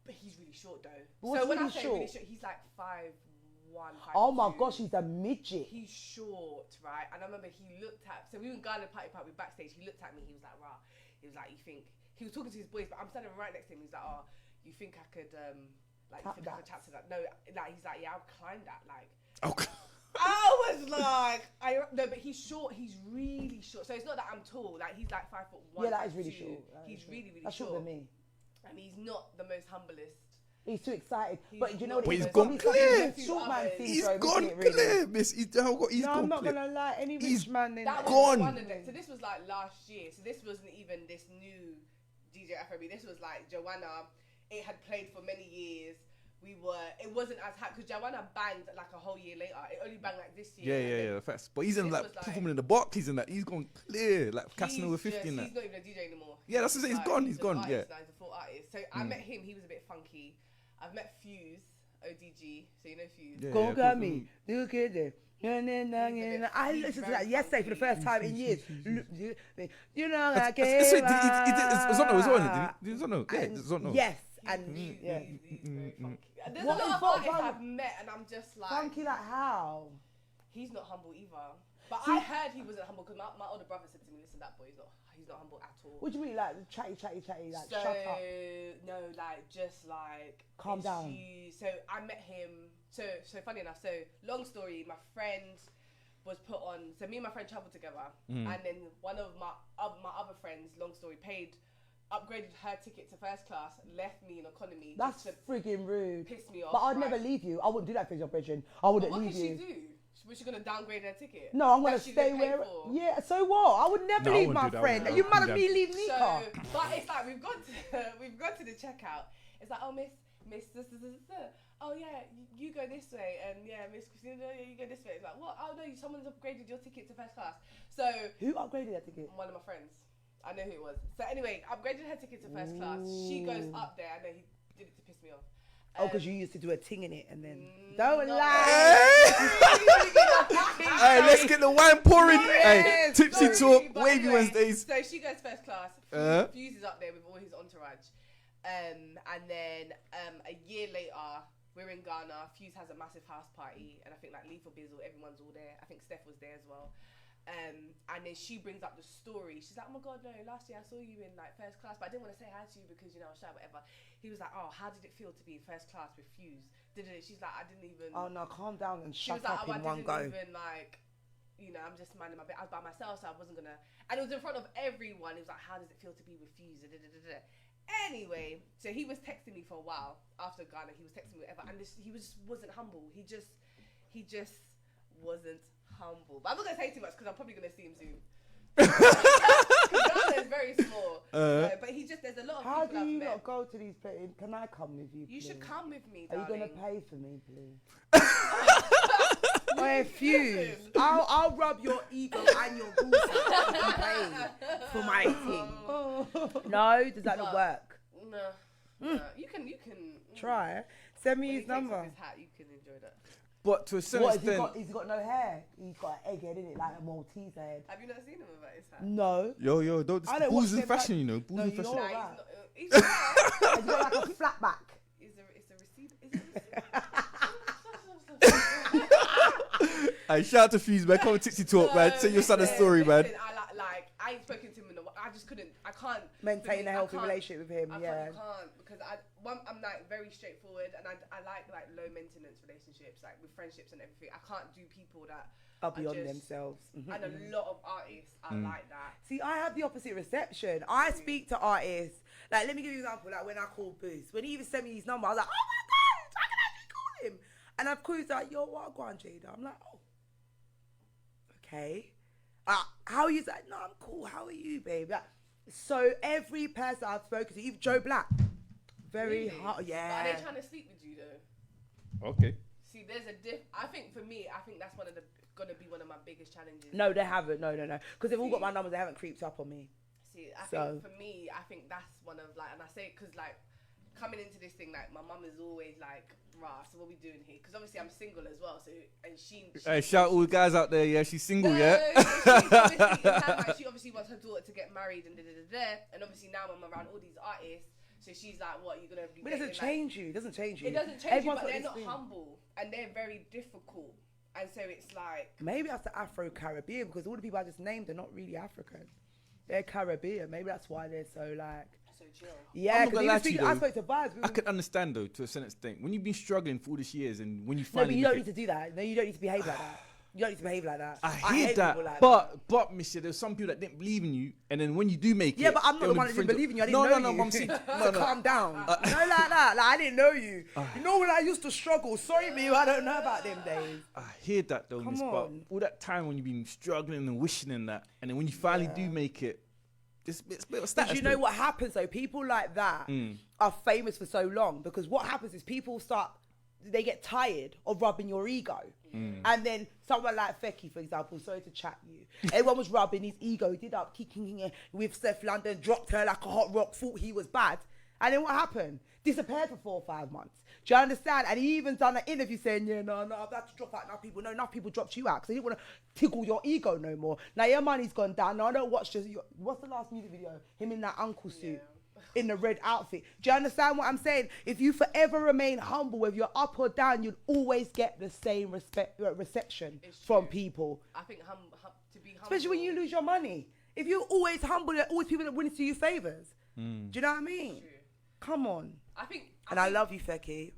but he's really short though. What's so when really I say short? really short, he's like 5'1", 5'2". Oh my gosh, he's a midget. He's short, right? And I remember he looked at. So we were going to party backstage. He looked at me. He was like, "Rah." He was like, "You think?" He was talking to his boys, but I'm standing right next to him. He's like, "Oh, you think I could like you think I could chat to that?" No, like he's like, "Yeah, I'll climb that." Like, Okay. I was like, no, but he's short. He's really short. So it's not that I'm tall. Like he's like 5'1". Yeah, that is really 5'2". short. He's really That's short. shorter than me. And he's not the most humblest. He's too excited. He's But do you know what? not it He's is? gone It's probably clear. something short man He's syndrome, Gone isn't it, really? clear, miss. He's No, gone I'm not clear. gonna lie. Any He's rich man in That there. was Gone. one of them. So this was like last year. So this wasn't even this new DJ Afrobeat. This was like Joanna. It had played for many years. It wasn't as hype because Joanna banged like a whole year later. It only banged like this year. Yeah. Facts. But he's in This like was like- performing in the box. He's in that. He's gone clear. Like Casanova 50 in that. He's not even a DJ anymore. Yeah, that's what I'm saying. He's gone. He's an gone. artist Yeah. now, he's a full artist. So I met him. He was a bit funky. I've met Fuse. ODG, so you know Fuse. Yeah, Go yeah, get cool. me. Look at it. I listened to that yesterday for the first time in years. You know, I It's Zono as well, didn't he? Zono, yeah, Zono. Yes, and yeah. He's very funky. There's What a lot is of Bob artists Brown? I've met, and I'm just like, Funky like how? he's not humble either. But I heard he wasn't humble because my older brother said to me, "Listen, that boy, he's not humble at all." What do you mean, like chatty, like So shut up? no, like just like Calm down. So I met him. So funny enough. So long story. My friend was put on. So me and my friend travelled together, and then one of my other friends, long story, upgraded her ticket to first class, left me in economy. That's just to frigging rude. piss me off. But I'd right? never leave you. I wouldn't do that for your bridging. I wouldn't What leave can you. she do? Was she gonna downgrade her ticket? No, I'm gonna That she stay didn't pay where. for? Yeah, so what? I would never No, I leave wouldn't my do that. friend. I Are you wouldn't mad do at me that. leave Nika? But it's like we've got to the checkout. It's like, oh miss, oh yeah, you go this way, and yeah, Miss Christina, yeah, you go this way. It's like, what? Oh no, someone's upgraded your ticket to first class. So Who upgraded that ticket? one of my friends, I know who it was. So anyway, upgraded her ticket to first class. She goes up there. I know he did it to piss me off. Oh, because you used to do a ting in it and then. not Don't lie! Hey, let's get the wine pouring. Hey, Yes, Tipsy Sorry, Talk, but Wavy anyway, Wednesdays. So she goes first class. Uh-huh. Fuse is up there with all his entourage. And then a year later, we're in Ghana. Fuse has a massive house party, and I think like Lethal Bizzle, everyone's all there. I think Steph was there as well. And then she brings up the story. She's like, "Oh my God, no! Last year I saw you in like first class, but I didn't want to say hi to you because you know I was shy, whatever." He was like, "Oh, how did it feel to be in first class with Fuse?" She's like, "I didn't even." Oh no, calm down and She shut was like, up "Oh, in I one didn't go. even like, you know, I'm just minding my bit. I was by myself, so I wasn't gonna." And it was in front of everyone. It was like, "How does it feel to be with Fuse?" Anyway, so he was texting me for a while after Ghana. He was texting me whatever, and he wasn't humble. He just wasn't humble. But I'm not gonna say too much because I'm probably gonna see him soon. Ghana is very small, but there's a lot of How people do I've you met. not go to these places? Can I come with you? You should please? come with me, Are you darling. gonna pay for me, please? Oh, Fuse. I'll rub your ego and your balls out and pay for my thing. No, does that not work? No. You can Try. Send me When he his takes off number. his hat, you can enjoy that. But to a certain What has he extent, got? He's got no hair. He's got an egghead in it, like a Maltese head. Have you not seen him without his hat? No. yo, don't. I don't Balls watch in them fashion, you know. Balls No, in you fashion. know Nah, that. he's not. He's got like a flat back. It's a receipt. Is it a receipt? Hey, shout out to Fuse, man. Come on, Tipsy Talk, man. Tell your son a story, man. Listen, I ain't spoken to him in a while. I just couldn't. I can't Maintain a healthy I can't- relationship with him, I yeah. can't because I'm like very straightforward, and I like low maintenance relationships, like with friendships and everything. I can't do people that Are beyond just- themselves. and a lot of artists are like that. See, I have the opposite reception. I speak to artists. Like, let me give you an example. Like, when I called Boost, when he even sent me his number, I was like, oh my God, I can actually call him. And I've called, he's like, yo, what, go on, Jada? I'm like, oh, okay. How are you? He's like, no, I'm cool. How are you, babe? Like, so every person I've spoken to, even Joe Black, very Really? hard. But Yeah. are they trying to sleep with you though? Okay. See, there's a I think for me, I think that's gonna be one of my biggest challenges. No, they haven't. No. Because they've all got my numbers. They haven't creeped up on me. See, I So- think for me, I think that's one of like, and I say it because like coming into this thing, like my mum is always like, "Rah, so what we doing here?" Because obviously I'm single as well, so and she Hey, shout out all the guys out there. Yeah, she's single. No, Yeah. so she's obviously, in her mind, she obviously wants her daughter to get married and and obviously now I'm around all these artists, so she's like, "What, you're gonna be?" But it doesn't change you. It doesn't change you. It doesn't change Everyone's you, but got they're this not thing. humble and they're very difficult, and so it's like. Maybe that's the Afro-Caribbean, because all the people I just named are not really African. They're Caribbean. Maybe that's why they're so like. So chill. Yeah, not gonna lie because to you, I though. spoke to Vibes. I could understand though, to a certain extent, when you've been struggling for all these years, and when you No, finally. but you make don't it- need to do that. No, you don't need to behave like that. You don't need to behave like that. I hate hear that, people like but Mister, there's some people that didn't believe in you, and then when you do make Yeah, it, but I'm not they the wanna one be that didn't friends believe in you. I with- didn't know no, you. I'm saying, So calm down. No, like that. Like, I didn't know you. You know when I used to struggle. Sorry, me. I don't know about them days. I hear that though, Come Miss. But on. all that time when you've been struggling and wishing and that, and then when you finally do make it, it's a bit of a status. But you know what happens though? People like that are famous for so long because what happens is people they get tired of rubbing your ego. And then someone like Fecky, for example, sorry to chat you. Everyone was rubbing his ego, did up, kicking with Steph London, dropped her like a hot rock, thought he was bad. And then what happened? Disappeared for 4 or 5 months. Do you understand? And he even done an interview saying, yeah, no, I've had to drop out enough people. No, enough people dropped you out because they didn't want to tickle your ego no more. Now your money's gone down. No, I don't watch this. What's the last music video? Him in that uncle suit. In the red outfit. Do you understand what I'm saying? If you forever remain humble, whether you're up or down, you'll always get the same reception from people. I think to be humble. Especially when you lose your money. If you're always humble, there are always people that willing to do you favours. Do you know what I mean? Come on. I love you, Fecky.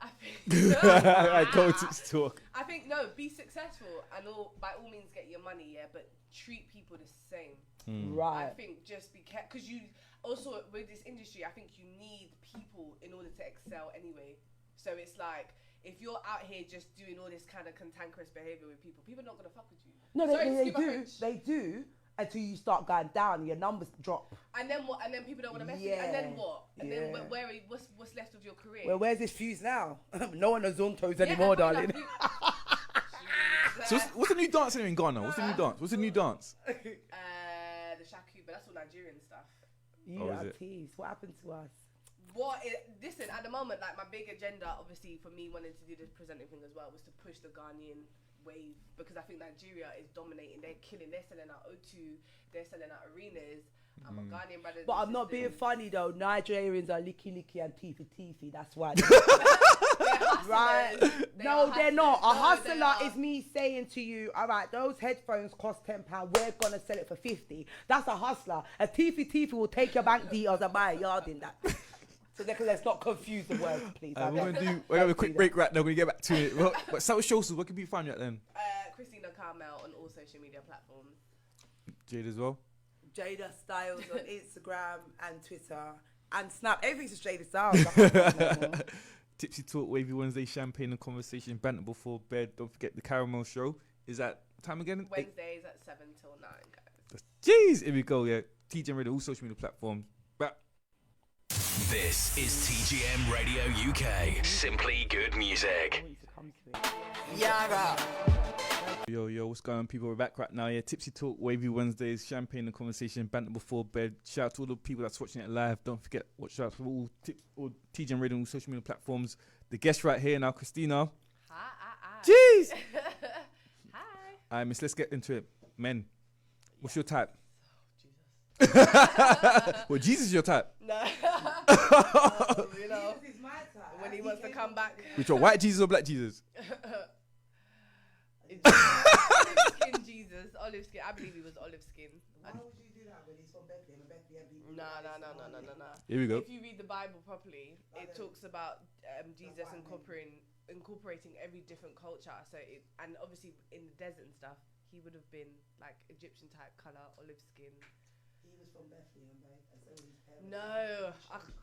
I go to talk. I think, no, be successful and by all means get your money, yeah, but treat people the same. Right. I think just be careful, because you, also with this industry, I think you need people in order to excel anyway. So it's like, if you're out here just doing all this kind of cantankerous behaviour with people, people are not going to fuck with you. No, they do. Until you start going down, your numbers drop. And then what? And then people don't want to mess with you. And then what? And then what's left of your career? Well, where's this fuse now? No one knows on toes anymore, darling. So what's the new dance in Ghana? What's the new dance? The shaku, but that's all Nigerian stuff. You are teased. What happened to us? Listen, at the moment, like my big agenda, obviously, for me wanting to do this presenting thing as well, was to push the Ghanaian wave, because I think Nigeria is dominating. They're killing. They're selling out O2. They're selling out arenas. I'm a Ghanaian brother. But I'm not being funny though. Nigerians are licky and teefy. That's why. Right? No, they're not. A hustler is me saying to you, all right, those headphones cost £10. We're gonna sell it for 50. That's a hustler. A teefy will take your bank details and buy a yard in that. So let's not confuse the words, please. We're gonna have a quick break right now. We're gonna get back to it. But South Shows, where can we find you at then? Christina Carmel on all social media platforms. Jade as well. Jada Styles on Instagram and Twitter and Snap. Everything's just Jada Styles. Tipsy Talk, Wavy Wednesday, champagne and conversation, banter before bed. Don't forget the Carmel show. Is that time again? Wednesdays at 7 till 9, guys. Jeez, here we go. Yeah, TGM Radio, all social media platforms. This is TGM Radio UK. Simply good music. Yo, what's going on, people? We're back right now. Yeah, Tipsy Talk, Wavy Wednesdays, champagne and conversation, banter before bed. Shout out to all the people that's watching it live. Don't forget, watch out for all TGM Radio on all social media platforms. The guest right here now, Christina. Hi. Jeez. Hi. Miss, let's get into it. Men, what's your type? Well, Jesus is your type. No. You know, Jesus is my type. when he wants to come back. Which one, white Jesus or black Jesus? Olive skin Jesus. Olive skin. I believe he was olive skin. Why would you do that when he's from Bethlehem and Bethlehem people? No. Here we go. If you read the Bible properly, it talks about Jesus incorporating every different culture. So and obviously in the desert and stuff, he would have been like Egyptian type color, olive skin. He was from Bethlehem, babe. No,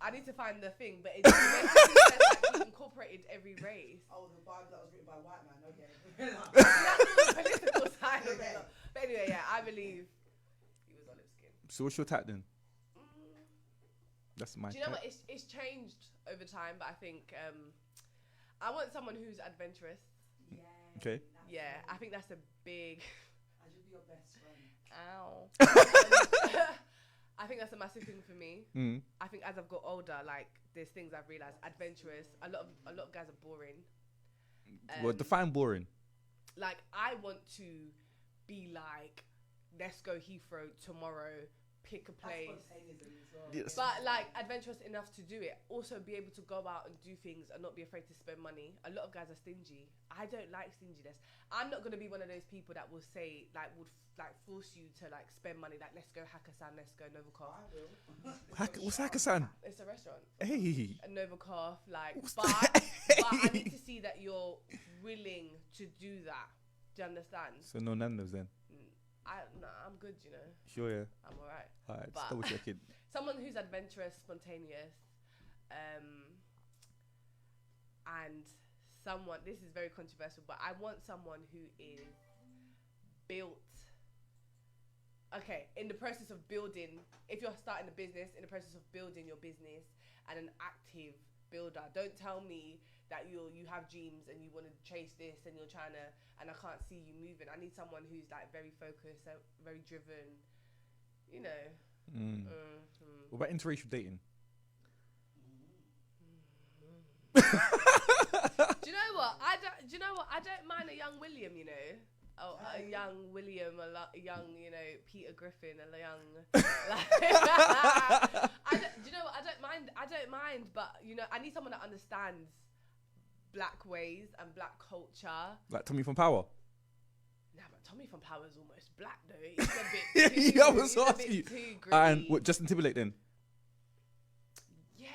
I need to find the thing, but it basically says like he incorporated every race. Oh, the Bible that was written by a white man. Okay. That's the political side of it. But anyway, yeah, I believe he was olive skin. So what's your type then? That's my Do you know type. what? It's changed over time, but I think I want someone who's adventurous. Yeah. Okay. Yeah, I think that's a big. I should be your best friend. Ow. I think that's a massive thing for me. I think as I've got older, like there's things I've realised. Adventurous. A lot of guys are boring. Well, define boring. Like I want to be like, let's go Heathrow tomorrow. Pick a place. Yes. But like adventurous enough to do it. Also be able to go out and do things and not be afraid to spend money. A lot of guys are stingy. I don't like stinginess. I'm not gonna be one of those people that will say would force you to like spend money. Like let's go Hakkasan, let's go Novikov. What's Hakkasan? It's a restaurant. Hey. A Novikov, like, What's but I need to see that you're willing to do that. Do you understand? So no Nando's then. I'm good, you know. Sure, yeah. I'm alright. Alright, But- just double checking. Someone who's adventurous, spontaneous, and someone. This is very controversial, but I want someone who is built. Okay, in the process of building, if you're starting a business, in the process of building your business, and an active builder. Don't tell me that you have dreams and you want to chase this and you're trying to, and I can't see you moving. I need someone who's like very focused, very driven, you know. What about interracial dating? Do you know what? Do you know what? I don't mind a young William, you know. Oh, a young William, a young, you know, Peter Griffin, a young. Like, do you know what? I don't mind, but you know, I need someone that understands black ways and black culture. Like Tommy from Power. Nah, but Tommy from Power is almost black though. He's a bit. Too, Yeah, I was he's a asking bit you. too And gritty. what, Justin Timberlake then? Yeah,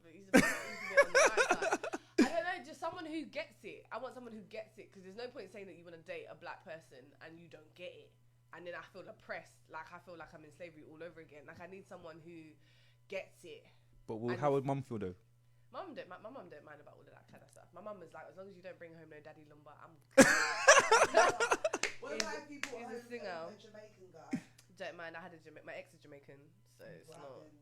but he's a bit on the right side. I don't know, just someone who gets it. I want someone who gets it, because there's no point saying that you want to date a black person and you don't get it. And then I feel oppressed, like I feel like I'm in slavery all over again. Like I need someone who gets it. But how would mum feel though? My mum don't mind about all of that kind of stuff. My mum is like, as long as you don't bring home no daddy lumber, I'm What about people he's a home, singer. a Jamaican guy? Don't mind, my ex is Jamaican, so it's not.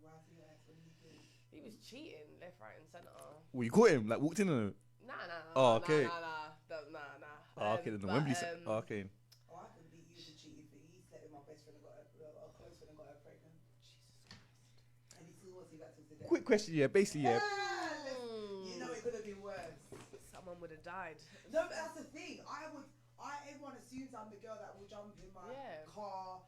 He was cheating left, right and centre. Well, you caught him, like walked in on him. Nah. Oh, okay. Nah. Oh, okay, then the Wembley. Oh, okay. Oh, I can beat you for cheating for he slept with my best friend and got her, a close friend and got her pregnant. Jesus Christ. And he still wants to go back to today. Quick question, yeah. Basically, yeah. You know it could have been worse. Someone would have died. No, but that's the thing. Everyone assumes I'm the girl that will jump in my car,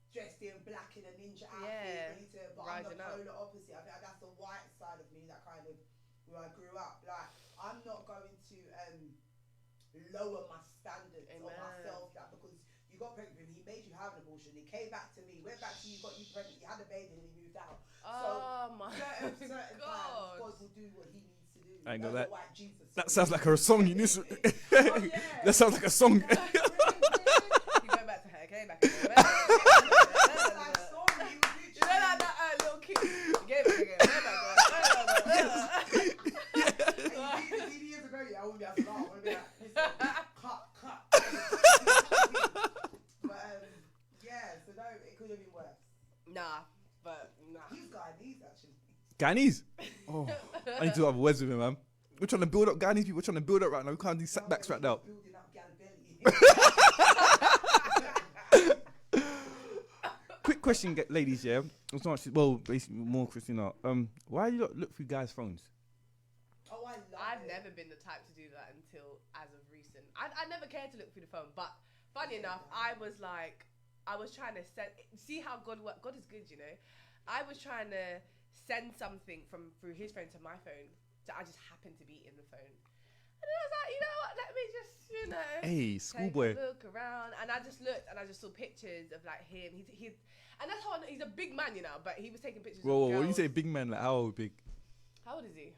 dressed in black in a ninja outfit, but I'm the polar opposite. I think that's the white side of me that kind of where I grew up. Like I'm not going to lower my standards of myself, like, because you got pregnant with him, he made you have an abortion, he came back to me, went back to you, got you pregnant, you had a baby, and he moved out. Oh my certain God. times God will do what he needs to do. I ain't gonna lie. Like Jesus. That sounds like a song. You need to. Yeah. That sounds like a song. You go back to her, okay? Back to her. You know like that little kid. You gave it again. Years ago, yeah, I wouldn't be able to laugh. I would be like, cut. But yeah, so no, it could have been worse. Nah. He's Guyanese actually. Guyanese. Oh, I need to have words with him, man. We're trying to build up Guyanese people. We're trying to build up right now. We can't do setbacks right now. Building up Galbelli. Quick question, ladies. Yeah. It's not actually, well, basically more Christina. Why do you not look through guys' phones? Oh, I've never been the type to do that until as of recent. I never cared to look through the phone, but funny enough, I was trying to see how God works. God is good, you know. I was trying to send something through his phone to my phone, so I just happened to be in the phone. And I was like, you know what, let me just, you know, Hey, schoolboy. take a look around. And I just looked and I just saw pictures of like him. He's and that's how he's a big man, you know, but he was taking pictures of Whoa, girls. when you say big man, like how big? How old is he?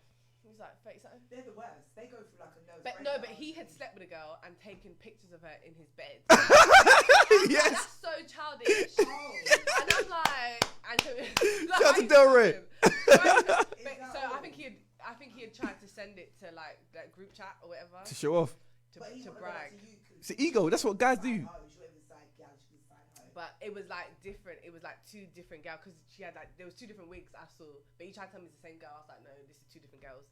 He's like 30 something. They're the worst. They go through like a nose. But he had slept with a girl and taken pictures of her in his bed. Yes. That's so childish. And I'm like, Shout out to Del Rey. So I think he had tried to send it to like that group chat or whatever To show off. to brag. It's the ego. That's what guys do. But it was like different. It was like two different girls because she had like there was two different wigs I saw. But he tried to tell me it's the same girl. I was like, no, this is two different girls.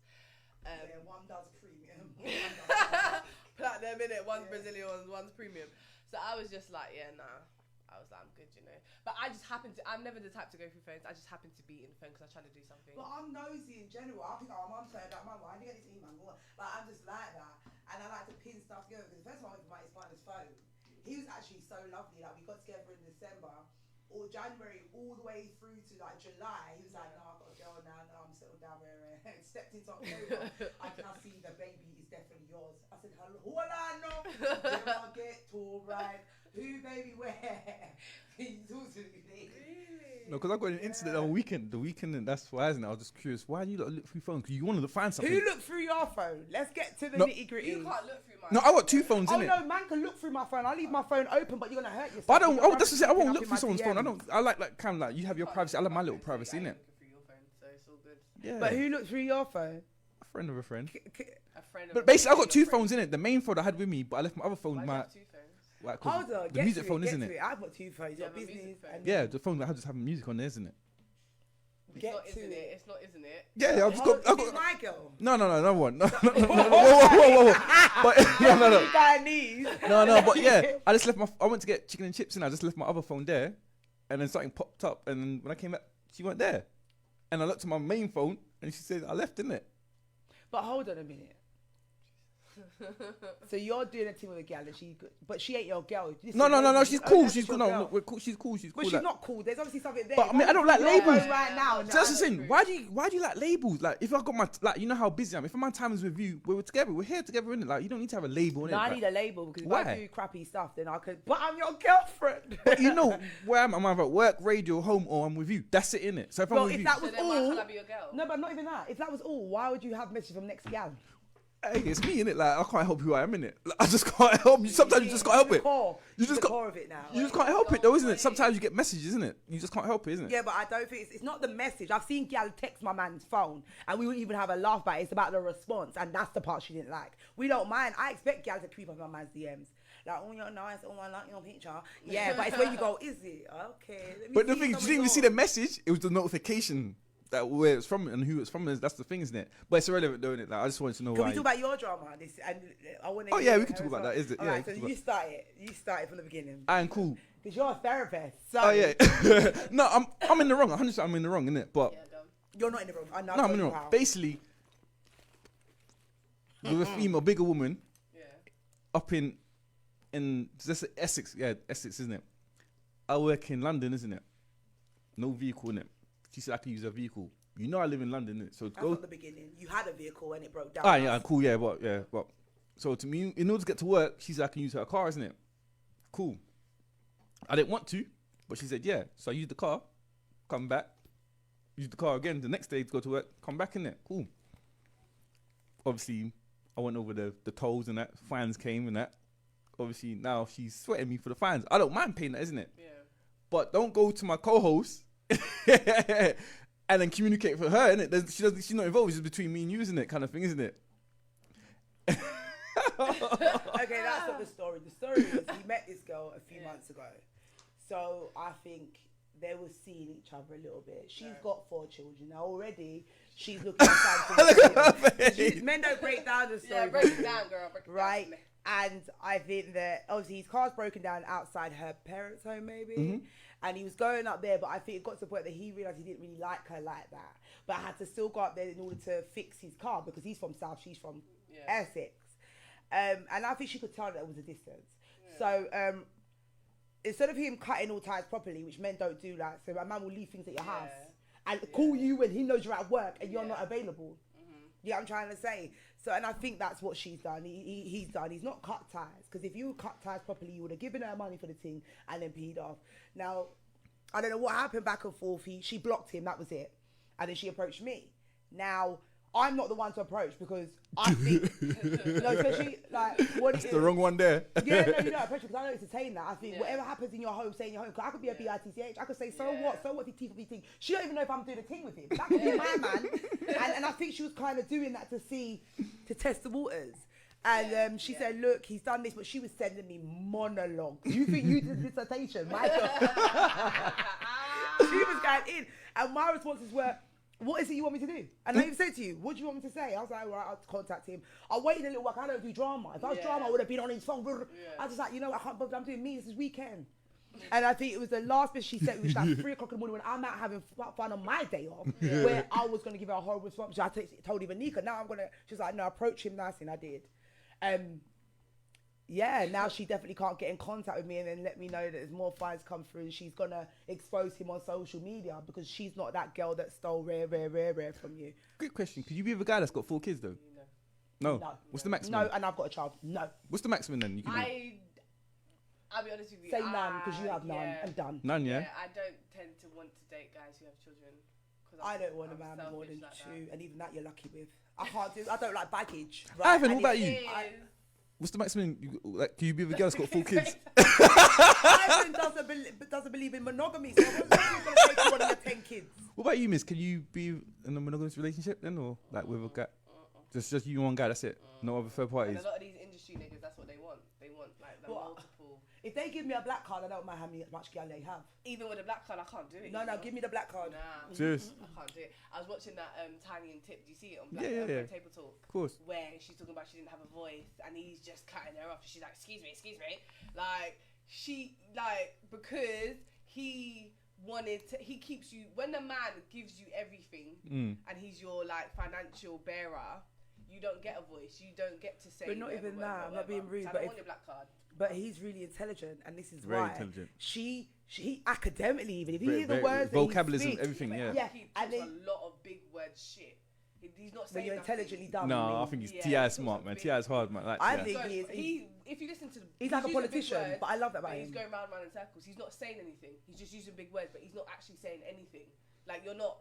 One does premium. Platinum in it. One's Brazilian, one's premium. So I was just like, yeah, nah. I was like, I'm good, you know. But I just happened to. I'm never the type to go through phones. I just happened to be in the phone because I was trying to do something. But I'm nosy in general. I think, oh, I'm saying that, man, why did you get this email? Like, I'm just like that. And I like to pin stuff together. Because the first time I went for his partner's phone, he was actually so lovely. Like, we got together in December, or January, all the way through to like July. He was like, no, I've got a girl now. No, I'm settled down there. Stepped into October. I can see the baby is definitely yours. I said, hello, hold on, no. Never get to right. Who, baby, where? He talks to me. Really? No, because I got an incident on the weekend, and that's why, isn't it? I was just curious. Why do you not look through phones? Because you wanted to find something. Who looked through your phone? Let's get to the nitty gritty. You can't look through mine. No, I got two phones, Oh innit? no, man can look through my phone. I leave my phone open, but you're gonna hurt yourself. But I don't. You're Oh, that's just it. I won't up look in through my someone's phone. DMs. I like kind of like you have your privacy. I like my little privacy, innit? Look through your phone, so it's all good. Yeah. But who looked through your phone? A friend of a friend. A friend. But basically, I got two phones in it. The main phone I had with me, but I left my other phone. Why do you My have two phones? like 'cause Hold on, the music phone, isn't it? I've got two phones. You You've got have a business music phone? and Yeah, the phone that I just have music on there, isn't it? It's Get not, to isn't it. it? It's not, isn't it? Yeah, I've just got. I Is it got. my girl? No, another one. No. Whoa. But no. Guyanese. No, but yeah, I just left I went to get chicken and chips and I just left my other phone there, and then something popped up, and then when I came back, she weren't there. And I looked at my main phone, and she said, I left, innit? But hold on a minute. So you're doing a thing with a girl, but she ain't your girl. No. She's cool. She's cool. She's No, we're cool. She's cool. She's cool. But she's like, not cool. There's obviously something there. But I mean, I don't like labels right now. So that's the thing. Why do you like labels? Like, if I got my, like, you know how busy I am. If my time is with you, we're together. We're here together, innit? Like, you don't need to have a label. No, I like, need a label because if why? I do crappy stuff, then I could. But I'm your girlfriend. But you know where I'm either at work, radio, home, or I'm with you. That's it, innit? So if I'm with if you, that was So then why all, can't I be your girl? no, but not even that. If that was all, why would you have messages from next gal? hey, it's me, innit? Like, I can't help who I am, innit? Like, I just can't help you. Sometimes you just can't help it. You just the core of it now. You just can't help it, though, isn't it? Sometimes you get messages, isn't it? You just can't help it, isn't it? Yeah, but I don't think it's not the message. I've seen gal text my man's phone, and we wouldn't even have a laugh about it. It's about the response, and that's the part she didn't like. We don't mind. I expect gal to creep up my man's DMs. Like, oh, you're nice. Oh, I like your picture. Yeah, but it's when you go, is it? Okay. But the thing is, you didn't even see the message. It was the notification that where it's from and who it's from. That's the thing, isn't it? But it's irrelevant, don't it? Like, I just wanted to know Can why. we talk about your drama? I want to. Oh, yeah, we can talk about that, is it? Yeah, Alright, we so can you start it. You started from the beginning. I'm cool. Because you're a therapist. So Oh yeah. No, I'm in the wrong. 100%, I'm in the wrong, innit? But Yeah, go. you're not in the wrong. I know. no, I'm in the wrong. Basically, with a female, bigger woman, Yeah. up in just Essex, yeah, Essex, isn't it? I work in London, isn't it? No vehicle, innit? She said I could use a vehicle. You know I live in London, innit? So That's go. not the beginning. You had a vehicle and it broke down. Ah, yeah, cool, yeah, but so to me, in order to get to work, she said I can use her car, isn't it? Cool. I didn't want to, but she said yeah. So I used the car, come back, use the car again the next day to go to work, come back in it. Cool. Obviously, I went over the tolls and that. Fines came and that. Obviously, now she's sweating me for the fines. I don't mind paying that, isn't it? Yeah. But don't go to my co-host and then communicate for her, innit? She's not involved. It's just between me and you, isn't it? Kind of thing, isn't it? Okay, that's not the story. The story is he met this girl a few months ago. So I think they were seeing each other a little bit. She's got 4 children now already. She's looking at men don't break down the story. Yeah, break it down, girl. Break it Right? down. And I think that obviously his car's broken down outside her parents' home, maybe. Mm-hmm. And he was going up there, but I think it got to the point that he realised he didn't really like her like that. But I had to still go up there in order to fix his car because he's from South, she's from Essex. And I think she could tell that there was a distance. Yeah. So instead of him cutting all ties properly, which men don't do that, so my man will leave things at your house and call you when he knows you're at work and you're not available. Yeah, I'm trying to say. So, and I think that's what she's done. He's done. He's not cut ties. Because if you cut ties properly, you would have given her money for the thing and then peed off. Now, I don't know what happened back and forth. She blocked him. That was it. And then she approached me. Now, I'm not the one to approach because I think, especially like what That's the wrong one there. Yeah, no, you don't approach because I don't entertain that. I think whatever happens in your home, stay in your home. Because I could be a bitch. I could say, so what? So what if he teeth? She don't even know if I'm doing a thing with him. That could be my man. And I think she was kind of doing that to test the waters. And she said, look, he's done this, but she was sending me monologue. You think you did a dissertation, Michael? She was going in. And my responses were, what is it you want me to do? And I even said to you, what do you want me to say? I was like, all right, I'll contact him. I waited a little while. I don't do drama. If I was drama, I would have been on his phone. I was just like, you know, I can't bother. I'm doing me. This is weekend. And I think it was the last bit she said, which was like 3 o'clock in the morning when I'm out having fun on my day off, where I was going to give her a horrible response. So I told even Nika, now I'm going to, she's like, no, approach him nicely. And I did. Now she definitely can't get in contact with me and then let me know that there's more fines come through and she's going to expose him on social media because she's not that girl that stole rare from you. Good question. Could you be with a guy that's got 4 kids though? No. What's the maximum? No, and I've got a child. No. What's the maximum then? You can I'll be honest with you. Say none because you have none and done. None, yeah? I don't tend to want to date guys who have children. I don't want a man more than like 2, and even that you're lucky with. I don't like baggage. Right? Ivan, what about you? What's the maximum? Can you be with a girl that's got 4 kids? Ivan doesn't believe in monogamy, so I'm not going to take one of your 10 kids. What about you, miss? Can you be in a monogamous relationship then, or like with a guy? Just you and one guy, that's it. No other third parties. And a lot of these industry niggas, that's what they want. They want like the multiple. If they give me a black card, I don't mind how much girl they have. Even with a black card, I can't do it. No, give me the black card. Nah. Serious? I can't do it. I was watching that Tiny and Tip. Do you see it on Table Talk? Of course. Where she's talking about she didn't have a voice and he's just cutting her off. She's like, excuse me. Like, she, like, because he he keeps you, when the man gives you everything and he's your like financial bearer, you don't get a voice, you don't get to say. But not even that, I'm not being rude, so I but don't want your black card. But he's really intelligent, and this is Very why intelligent. She academically, even if you Very- hear the very- words, vocabulary, that he speaks, everything, yeah. yeah, He and talks then a lot of big word shit. He's not when saying you're nothing. intelligently dumb. No, I think he's Yeah, T.I. he's smart, also man. big. T.I. is hard, man. Like, I T.I. think So he is. if you listen to He's like a using big politician, words, but I love that about but he's him. going round and round in circles. He's not saying anything. He's just using big words, but he's not actually saying anything. Like you're not.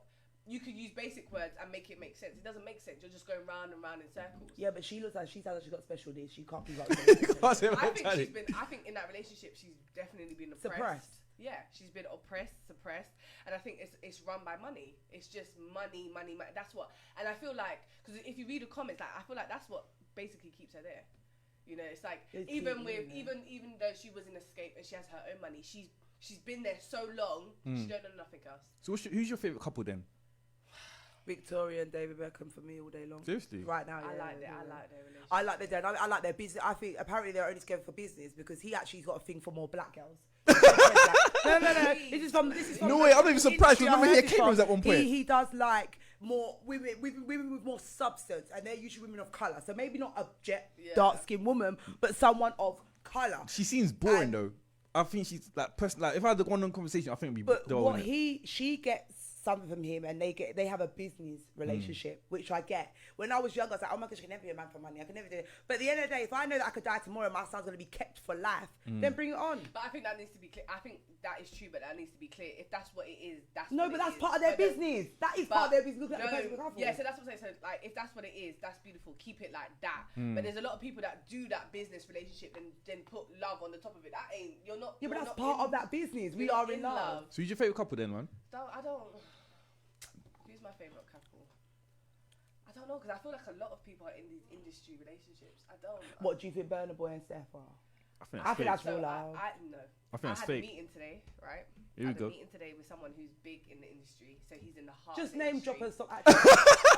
You could use basic words and make it make sense. It doesn't make sense. You're just going round and round in circles. Yeah, but she looks like she's got special needs. She can't keep up. with I think in that relationship, she's definitely been oppressed. Suppressed. Yeah, she's been oppressed, suppressed, and I think it's run by money. It's just money. That's what, and I feel like because if you read the comments, like I feel like that's what basically keeps her there. You know, it's like even though she was in Escape and she has her own money, she's been there so long, she don't know nothing else. So who's your favorite couple then? Victoria and David Beckham for me all day long. Seriously? Right now, I yeah, like yeah. their relationship. I like their I like their business. I think apparently they're only together for business because he actually's got a thing for more black girls. No. This is from. No way, I'm not even surprised. industry. Remember I he heard had this cameras from. at one point. He does like more women with more substance, and they're usually women of color. So maybe not a dark skinned woman, but someone of color. She seems boring though. I think she's like if I had the one-on-one conversation, I think it'd be But dull, what innit? she gets something from him, and they have a business relationship, which I get. When I was younger, I was like, oh my gosh, I can never be a man for money. I can never do it. But at the end of the day, if I know that I could die tomorrow, and my son's gonna be kept for life, then bring it on. But I think that needs to be clear. I think that is true, but that needs to be clear. If that's what it is, that's No, what but it that's is. part of their But business. That is part of their business. Look at the person we're comfortable. Yeah, so that's what I'm saying. So like, if that's what it is, that's beautiful. Keep it like that. But there's a lot of people that do that business relationship and then put love on the top of it. That ain't. You're not. Yeah, but you're that's not part of that business. We you're are not in love. So who's your favorite couple then, man? I don't. Who's my favorite couple? I don't know because I feel like a lot of people are in these industry relationships. I don't. What do you think Burna Boy and Steph are? I think that's real So love. no. I think that's had fake. a meeting today, right? Here we I had go. a meeting today with someone who's big in the industry. So he's in the heart. Just of the name industry. drop and stop acting.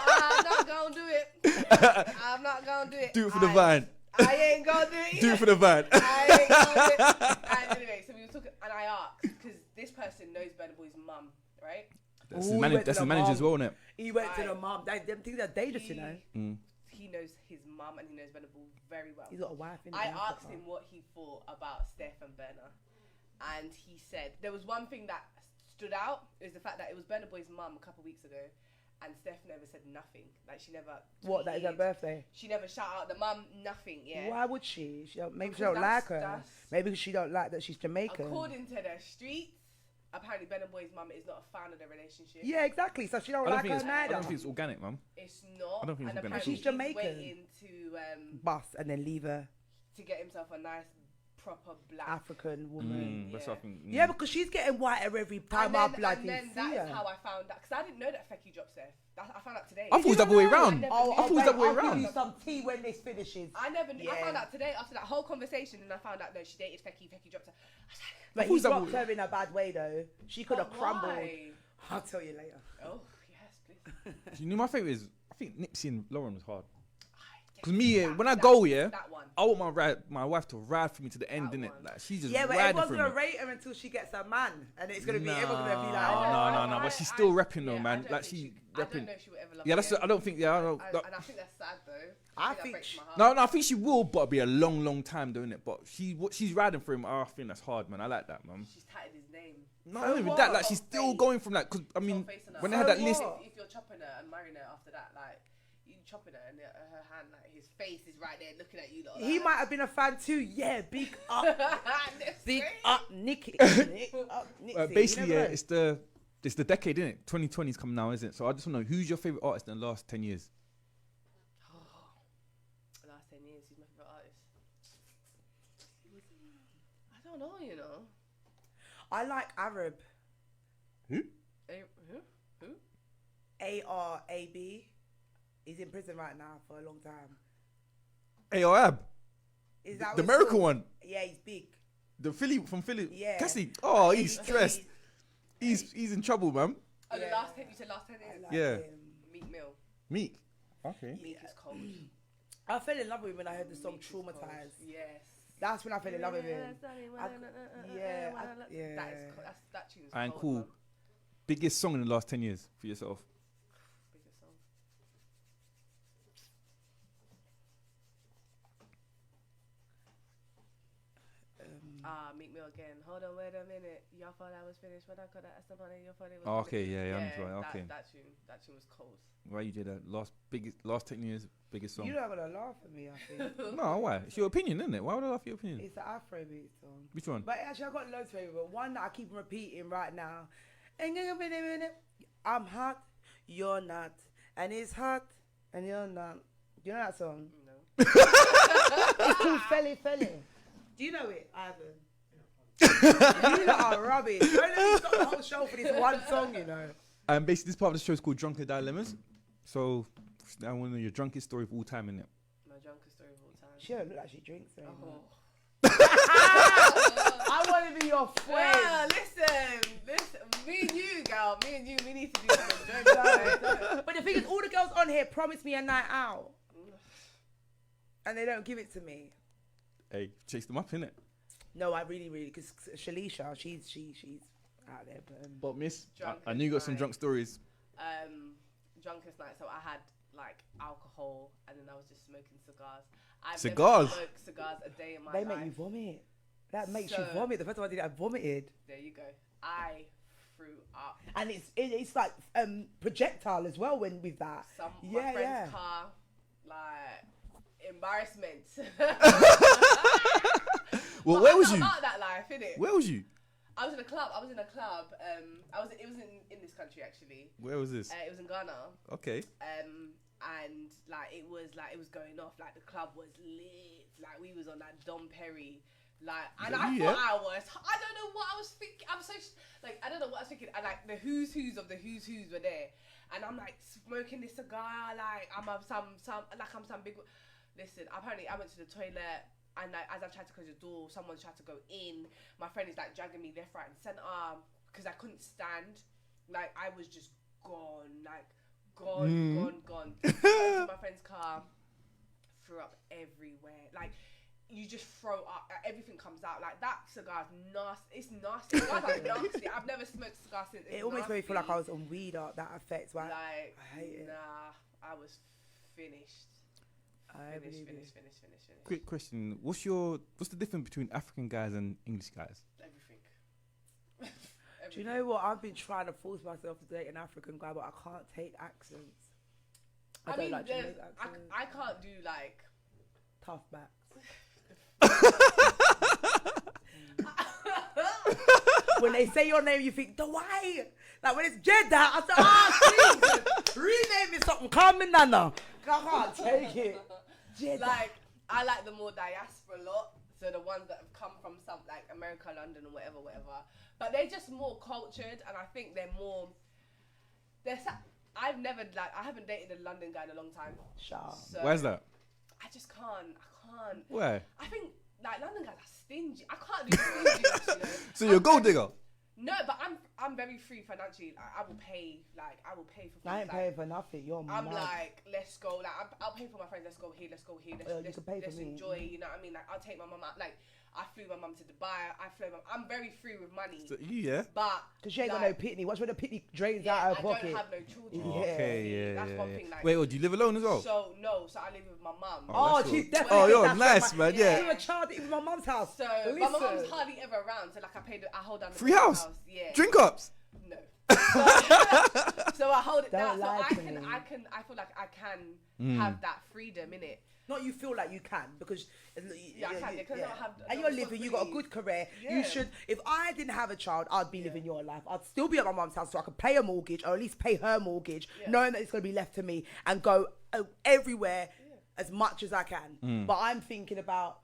I'm not gonna do it. I'm not gonna do it. Do it for the van. I ain't gonna do it. Do it for the van. I ain't gonna do it. And anyway, so we were talking, and I asked because this person knows Burna Boy's mum, right? That's Ooh, his, he went to that's the his manager as mom. well, isn't it? He went to Right. the mum. Them things are dangerous, you know. He knows his mum and he knows Burna Boy very well. He's got a wife in I asked him what he thought about Steph and Burna, and he said there was one thing that stood out is the fact that it was Burna Boy's mum a couple of weeks ago, and Steph never said nothing. Like she never. What? That is her tweeted. birthday. She never shout out the mum. Nothing. Yeah. Why would she? Maybe she Because don't like her. that's- Maybe she don't like that she's Jamaican. According to the streets, apparently Burna Boy's mum is not a fan of the relationship. Yeah, exactly. So she don't I don't like think her it's. I neither. don't think it's organic, man. It's not. I don't think it's and organic. apparently She's Jamaican. He's waiting to Bus and then leave her to get himself a nice proper black. African woman. That's what I think. Yeah, because she's getting whiter every time I bloody and then see that her. is how I found out because I didn't know that Fecky dropped Steph. I found out today. I thought it was the other way around. I Oh, never I thought it knew. was the other way I'll give around. you some tea when this finishes. I never knew. I Yeah. found out today after that whole conversation, and I found out no, she dated Fecky. Fecky dropped her. I was like, But he who's that dropped woman? her in a bad way though. She could have but crumbled. why? I'll tell you later. Oh yes, please. You know, my favorite is I think Nipsey and Lauren was hard. I Because me, that- when I that- go, yeah, that one. I want my wife to ride for me to the end, That innit? one. Like she's just Yeah, but riding everyone's for gonna me. rate her until she gets a man, and it's gonna be Nah, everyone's gonna be like, no. But she's still repping though, yeah, man. I don't Like think she I don't repping. know if she would ever love Yeah, that's. again. I don't think. Yeah, I don't. And I think that's sad though. I that think breaks my heart. No, I think she will, but it'll be a long time doing it. But she's riding for him. I think that's hard, man. I like that, man. She's tatted his name. No, So not even what? that. Like she's still Face. going from that. Because I mean, Face on her. when they had that So list, what? If you're chopping her and marrying her after that, like you chopping her and her hand, like his face is right there looking at you. Lot, he like, might have been a fan too. Yeah, big up, big Nipsey. up, Nicky. Nick up, Nipsey. basically, You yeah, never know. it's the decade, isn't it? 2020's coming now, isn't it? So I just want to know who's your favorite artist in the last 10 years. The last 10 years, he's my favorite artist. I don't know, you know. I like Arab. Who? ARAB. He's in prison right now for a long time. AOAB, Is that the what it's Miracle called? one, Yeah, he's big. the Philly from Philly. Yeah. Cassie. Oh, he's He's- stressed. He's in trouble, man. Oh, the Yeah. last 10, you said last 10 I years? like Yeah. him. Meek Mill. Meek. Okay. Meek is cold. I fell in love with him when I heard the song Meek is cold. Traumatized. Yes. That's when I fell in love with him. Yeah, That tune's And cold, cool. man. Biggest song in the last 10 years for yourself? Biggest song. Meet Me Again. Hold on, wait a minute. Y'all thought I was finished, but I could have asked somebody. Y'all thought it was Oh, finished. okay, yeah, I'm right. Okay. That tune was cold. Why you did that? Last 10 years, biggest song. You're not gonna laugh at me, I think. No, why? It's your opinion, isn't it? Why would I laugh at your opinion? It's the Afrobeat song. Which one? But actually, I got loads of favourite. But one that I keep repeating right now. I'm hot, you're not, and it's hot, and you're not. Do you know that song? No. It's called Feli Feli. Do you know it, Ivan? You lot are rubbish. Don't let me stop the whole show for this one song, you know. And basically, this part of the show is called Drunken Dilemmas. So, I want to know your drunkest story of all time, innit? My drunkest story of all time. She don't look like she drinks very Oh. much. I want to be your friend. Well, listen, me and you, girl, we need to do some drinks. But the thing is, all the girls on here promise me a night out. And they don't give it to me. Hey, chase them up, innit? No, I really, because Shalisha, she's out there. But miss, Drunkest I knew you got some night. drunk stories. Drunkest night, so I had like alcohol and then I was just smoking cigars. I've Cigars? never smoked cigars a day in my They life. make you vomit. That makes So- you vomit. The first time I did it, I vomited. There you go. I threw up. And it's like projectile as well with that. My friend's car, like embarrassment. Well, But where I'm was not you? about that life, innit? Where was you? I was in a club. It was in this country actually. Where was this? It was in Ghana. Okay. And like it was going off. Like the club was lit. Like we was on that Dom Perry. Like, and I Yeah. thought I don't know what I was thinking. I don't know what I was thinking. And like the who's of the who's were there. And I'm like smoking this cigar. Like I'm some big. Listen, apparently I went to the toilet. And like, as I tried to close the door, someone tried to go in. My friend is like dragging me left, right, and center because I couldn't stand. Like I was just gone, like gone. Went to my friend's car, threw up everywhere. Like you just throw up, everything comes out. Like that cigar's nasty. It's nasty. It's like nasty. I've never smoked a cigar since. It almost made me feel like I was on weed. That affects. Like I hate it. Nah, I was finished. Finished. Quick question: What's the difference between African guys and English guys? Everything. Do you know what? I've been trying to force myself to date an African guy, but I can't take accents. I don't like Jamaican accents. I can't do like Tough backs. When they say your name, you think, Dwight. Like when it's Jeddah, I say, Jesus, rename me something. Call me Nana. I can't take it. Jeddah. Like I like the more diaspora lot, so the ones that have come from some like America, London, or whatever. But they're just more cultured, and I think they're more. I haven't dated a London guy in a long time. Shut up. So Where's that? I just can't. Where? I think like London guys are stingy. I can't do stinginess, you know. So you're a gold digger? No, but I'm very free financially. I will pay for. I ain't things, paying for nothing. You're I'm mad. like, let's go. Like, I'll pay for my friends. Let's go here. Let's you can pay for let's me. enjoy. You know what I mean? Like, I'll take my mum out. Like, I flew my mum to Dubai. I'm very free with money. So, yeah. But Because she ain't got no pitney. Watch when the pitney drains out her I pocket. don't have no children. Yeah. Okay, yeah. That's one thing. Like, Wait, do you live alone as well? So I live with my mum. Oh, Oh, that's she's all. definitely. Oh, you're that's nice, my- man. Yeah. You're a child in my mum's house. So Listen. my mum's hardly ever around. So like I hold down the Free mum's house? Yeah. Drink ups. No. So I hold it Don't down. So lie I to can. me. I feel like I can have that freedom in it. Not you feel like you can because Yeah, I can, because I don't have and no you're living. You got a responsibility. good career. Yeah. You should. If I didn't have a child, I'd be living your life. I'd still be at my mum's house so I could pay a mortgage or at least pay her mortgage, knowing that it's going to be left to me and go everywhere as much as I can. But I'm thinking about.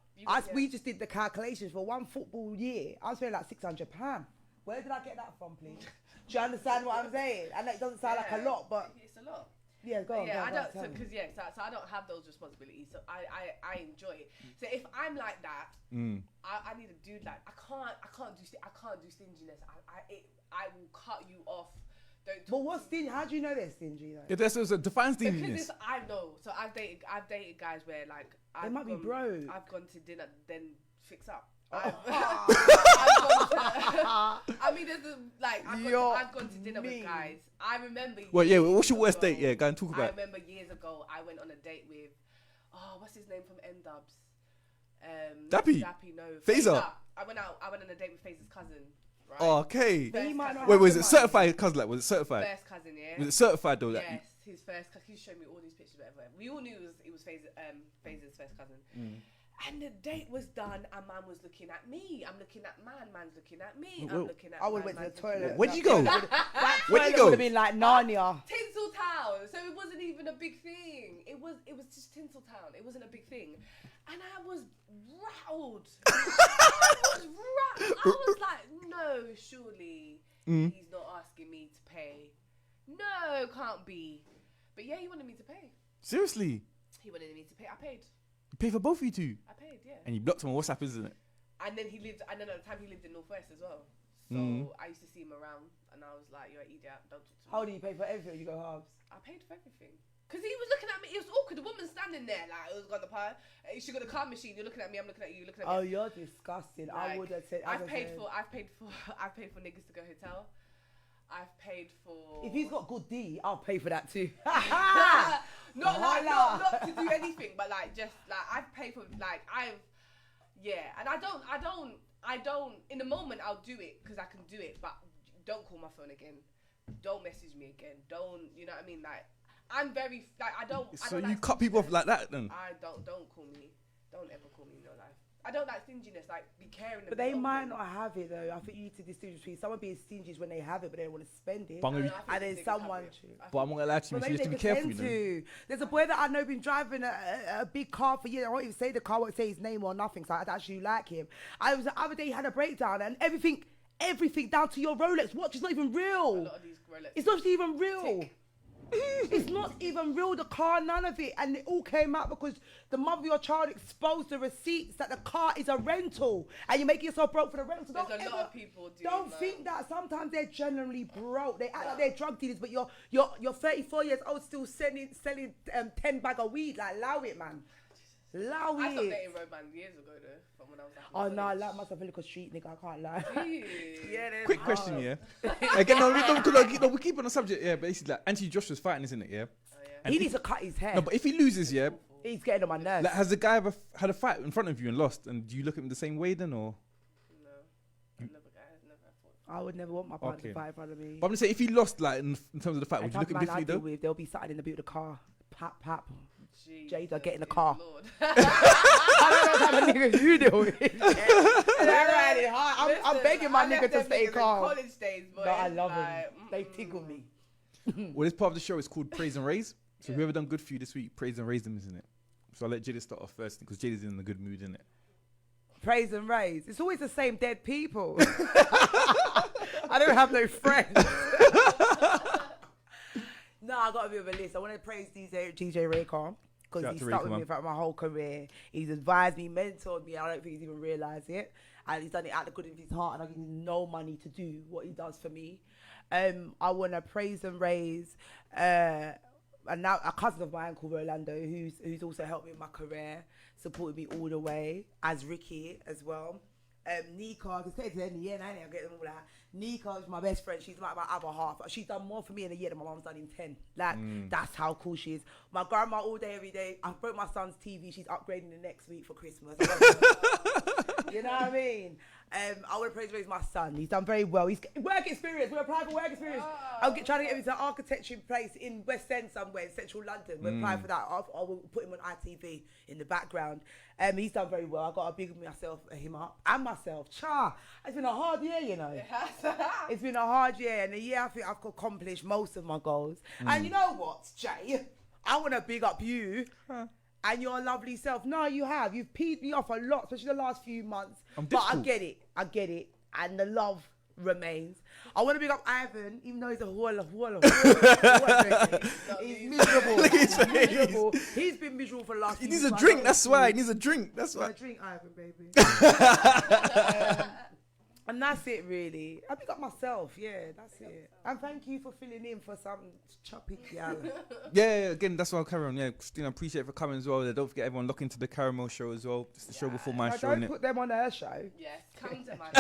We just did the calculations for one football year. I was spending like £600. Where did I get that from, please? Do you understand what I'm saying? And that doesn't sound like a lot, but it's a lot. yeah, go on. Yeah, go on, I go on, don't tell me. because so I don't have those responsibilities. So I enjoy it. So if I'm like that, I need a dude like I can't do stinginess. I will cut you off. Don't. But what's stingy? How do you know they're stingy though? Yeah, that's a define Because stinginess. I know. So I've dated guys where like They might be broke. I've gone to dinner, then fix up. I mean, I've gone to dinner with guys. I remember. Well, yeah. What's your worst date? Yeah, go and talk I about. remember years ago, I went on a date with, what's his name from N-Dubs? Dappy. No. Phaser. I went on a date with Phaser's cousin. Right? Oh, okay. Wait, was it certified cousin? Like, was it certified? First cousin, yeah. Was it certified though? Yes, his first cousin. He showed me all these pictures, whatever. We all knew it was Phaser's first cousin. And the date was done, and man was looking at me. I'm looking at man's looking at me. I'm looking at. I would have went to the toilet. Where'd you go? Where'd you go? Would have been like Narnia. Tinseltown. So it wasn't even a big thing. It was just Tinseltown. It wasn't a big thing. And I was rattled. I was like, no, surely he's not asking me to pay. No, can't be. But yeah, he wanted me to pay. Seriously? He wanted me to pay. I paid. You pay for both of you two? I paid, yeah. And you blocked him on WhatsApp, isn't it? And then at the time he lived in Northwest as well. So I used to see him around, and I was like, you're an idiot, don't talk to me. How do you pay for everything? You go halves. I paid for everything. Because he was looking at me, it was awkward. The woman standing there, like, it was on the pie. She got a card machine, you're looking at me, I'm looking at you, you're looking at me. Oh, you're disgusting. Like, I would have said, I've paid for niggas to go hotel. I've paid for... If he's got good D, I'll pay for that too. not to do anything, but like, just, like, I've paid for, like, and I don't, in the moment, I'll do it, because I can do it, but don't call my phone again. Don't message me again. Don't, you know what I mean? Like, I'm very, like, I don't So you like cut people off like that then? don't call me. Don't ever call me in your life. I don't like stinginess, like, be caring. But they might not have it though. I think you need to distinguish between someone being stingy is when they have it, but they don't want to spend it. And then someone... But I'm not gonna lie to you, so you have to be careful, you know. There's a boy that I know been driving a big car for years. I won't even say the car, I won't say his name or nothing, so I actually like him. The other day he had a breakdown and everything down to your Rolex watch is not even real. A lot of these Rolex it's not even real. It's not even real, the car, none of it. And it all came out because the mother of your child exposed the receipts that the car is a rental and you're making yourself broke for the rental. There's a lot of people don't think that. Sometimes they're generally broke. They act like they're drug dealers, but you're 34 years old still selling 10 bag of weed. Like, allow it, man. Allow it. I stopped dating Roman years ago though, from when I was like... Oh no, I like myself a little street nigga, I can't lie. Yeah, quick question, yeah. Again, no, we keep on the subject, yeah. Basically, like, Anthony Joshua's fighting, isn't it? Yeah. He needs to cut his hair. No, but if he loses, yeah, he's getting on my nerves. like, has the guy ever had a fight in front of you and lost? And do you look at him the same way then, or? No, I've never fought. I would never want my partner to fight in front of me. But I'm gonna say, if he lost, like, in terms of the fight, would you look at him differently though? They'll be sat in the boot of the car. Pap. Jeez, Jada, get in the car. Lord. I don't know what type of niggas you deal with. I'm begging my nigga to stay calm. College days, boy. No, I love them. They tickle me. Well, this part of the show is called Praise and Raise. So whoever done good for you this week, praise and raise them, isn't it? So I'll let Jada start off first because Jada's in a good mood, isn't it? Praise and raise. It's always the same dead people. I don't have no friends. No, I got to be with a list. I want to praise DJ Raycon because he stuck with me throughout my whole career. He's advised me, mentored me. I don't think he's even realised it. And he's done it out of the good of his heart, and I give him no money to do what he does for me. I want to praise and raise and now a cousin of mine called Rolando, who's also helped me in my career, supported me all the way, as Ricky as well. Nika, because I get them all that. Nika is my best friend. She's like my other half. She's done more for me in a year than my mom's done in 10. Like, that's how cool she is. My grandma all day, every day. I broke my son's TV. She's upgrading the next week for Christmas. You know what I mean? I want to praise my son. He's done very well. He's work experience. We're applying for work experience. I'm trying to get him to an architecture place in West End somewhere in central London. We're applying for that. I will put him on ITV in the background. He's done very well. I got to big him up and myself. It's been a hard year, you know. It's been a hard year, and a year I think I've accomplished most of my goals. And you know what, Jay? I want to big up you. And your lovely self. No, you have. You've peed me off a lot, especially the last few months. But I get it. And the love remains. I want to big up Ivan, even though he's a whore. He's miserable. Look at his face. He's been miserable for the last few months. He needs a drink, that's why. He needs a drink, that's why. Drink, Ivan, baby. And that's it, really. I pick up myself, yeah, that's it. And thank you for filling in for some choppy yalla. Yeah, again, that's why I'll carry on. Yeah, Christina, appreciate it for coming as well. Don't forget everyone lock into the Carmel show as well. It's the show before my show, Don't innit? put them on her show. Yes, come to my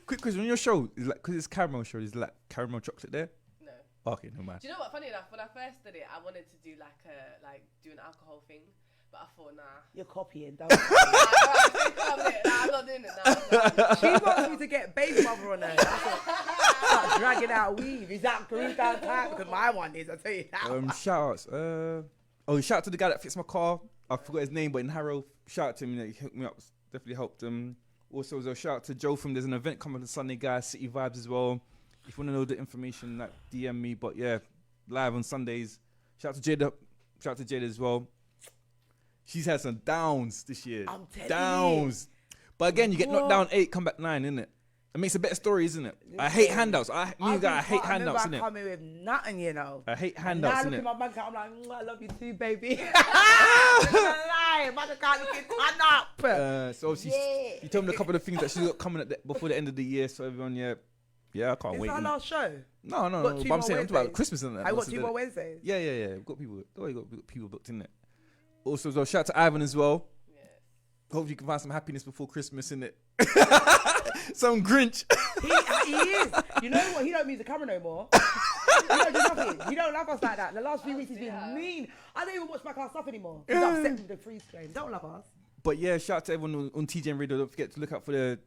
Quick question, on your show, is like, because it's Caramel show, is like caramel chocolate there? No. Okay, no man. Do you know what? Funny enough, when I first did it, I wanted to do do an alcohol thing, but I thought, nah. You're copying, don't you? I'm not doing it now. She wants me to get baby mother on her. Start dragging out weave. Is that green down time? Because my one is, I'll tell you that. Shout outs. Shout out to the guy that fixed my car. I forgot his name, but in Harrow, shout out to him. He hooked me up. Definitely helped him. Also, as a shout out to Joe from there's an event coming on Sunday, guys. City Vibes as well. If you want to know the information, like DM me. But yeah, live on Sundays. Shout out to Jada. Shout out to Jada as well. She's had some downs this year. I'm telling downs. But again, you get knocked down 8, come back 9, innit? It makes a better story, isn't it? I hate handouts. I hate handouts, innit? I coming with nothing, you know. I hate handouts, innit? Now I look innit? at my bank account, I'm like, I love you too, baby. I'm not lying. My account looking turn up. So obviously, you told me a couple of things that she's got coming before the end of the year. So everyone, yeah, I can't wait. Is that our last show? No. Got But two I'm more saying I'm talking about Wednesdays. Christmas and that. I got 2 more Wednesdays. Yeah. We've got people. We've got people booked in it. Also, as well, shout out to Ivan as well. Yes. Hope you can find some happiness before Christmas, innit? Some Grinch. He is. You know what? He don't mean the camera no more. He don't do nothing. He don't love us like that. The last few weeks he's been mean. I don't even watch my car stuff anymore. He's upset with the freeze frame. Don't love us. But yeah, shout out to everyone on TGN Radio. Don't forget to look out for the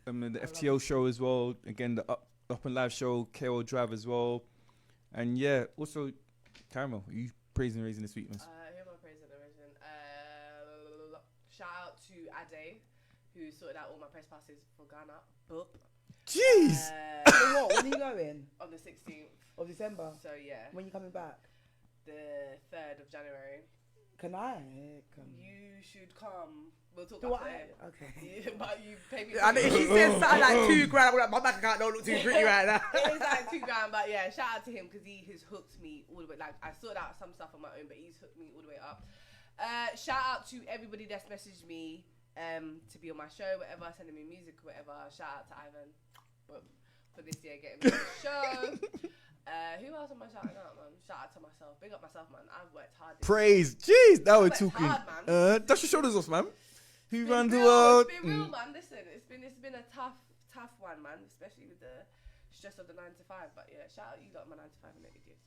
FTO show as well. Again, the Up and Live show, KO Drive as well. And yeah, also, Caramel, are you praising and raising this week, miss? Who am I praising and raising? Shout out to Ade, who sorted out all my press passes for Ghana. Boop. Jeez! So what? When are you going? On the 16th Of December? So yeah, When you coming back? the 3rd of January. Can I come? You should come. We'll talk Do after I? it. Okay. Yeah, but you pay me. And if she says something like $2,000, I'm like, my bank account don't look too pretty right now. It is like $2,000, but yeah, shout out to him because he has hooked me all the way. Like I sorted out some stuff on my own, but he's hooked me all the way up. Shout out to everybody that's messaged me to be on my show, whatever, sending me music, whatever. Shout out to Ivan for this year getting me on the show. Who else am I shouting out, man? Shout out to myself. Big up myself, man. I've worked hard. Praise. Jeez, now we're I've worked talking. hard, man. Dust your shoulders off, man. Who It's ran the been real, world? It's been real, man. Listen, it's been a tough one, man. Especially with the stress of the 9 to 5. But yeah, shout out you lot, my 9 to 5 and idiots.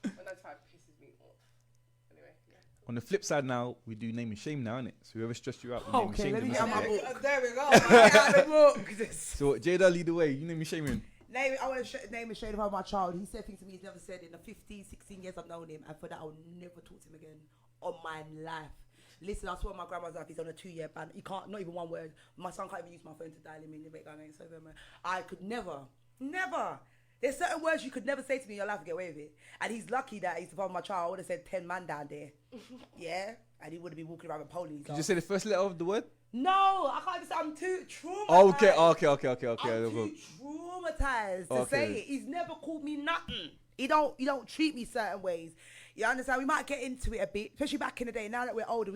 My 9 to 5 pisses me off. Anyway, yeah. On the flip side now, we do name and shame now, innit? So whoever stressed you out, we name and Okay, shame let me them. get my innit? book. There we go. Get out the book. So Jada, lead the way. You name and shame him. I want to name and shade about my child. He said things to me he's never said in the 15, 16 years I've known him. And for that, I'll never talk to him again on my life. Listen, I swear my grandma's life, he's on a 2-year ban. He can't, not even one word. My son can't even use my phone to dial him in. I could never. There's certain words you could never say to me in your life and get away with it. And he's lucky that he's the father of my child. I would have said 10 man down there. Yeah? And he would have been walking around with police. Did you say the first letter of the word? No, I can't even say. I'm too traumatized. Okay. I'm too traumatized to say it. He's never called me nothing. He don't treat me certain ways. You understand? We might get into it a bit, especially back in the day. Now that we're older,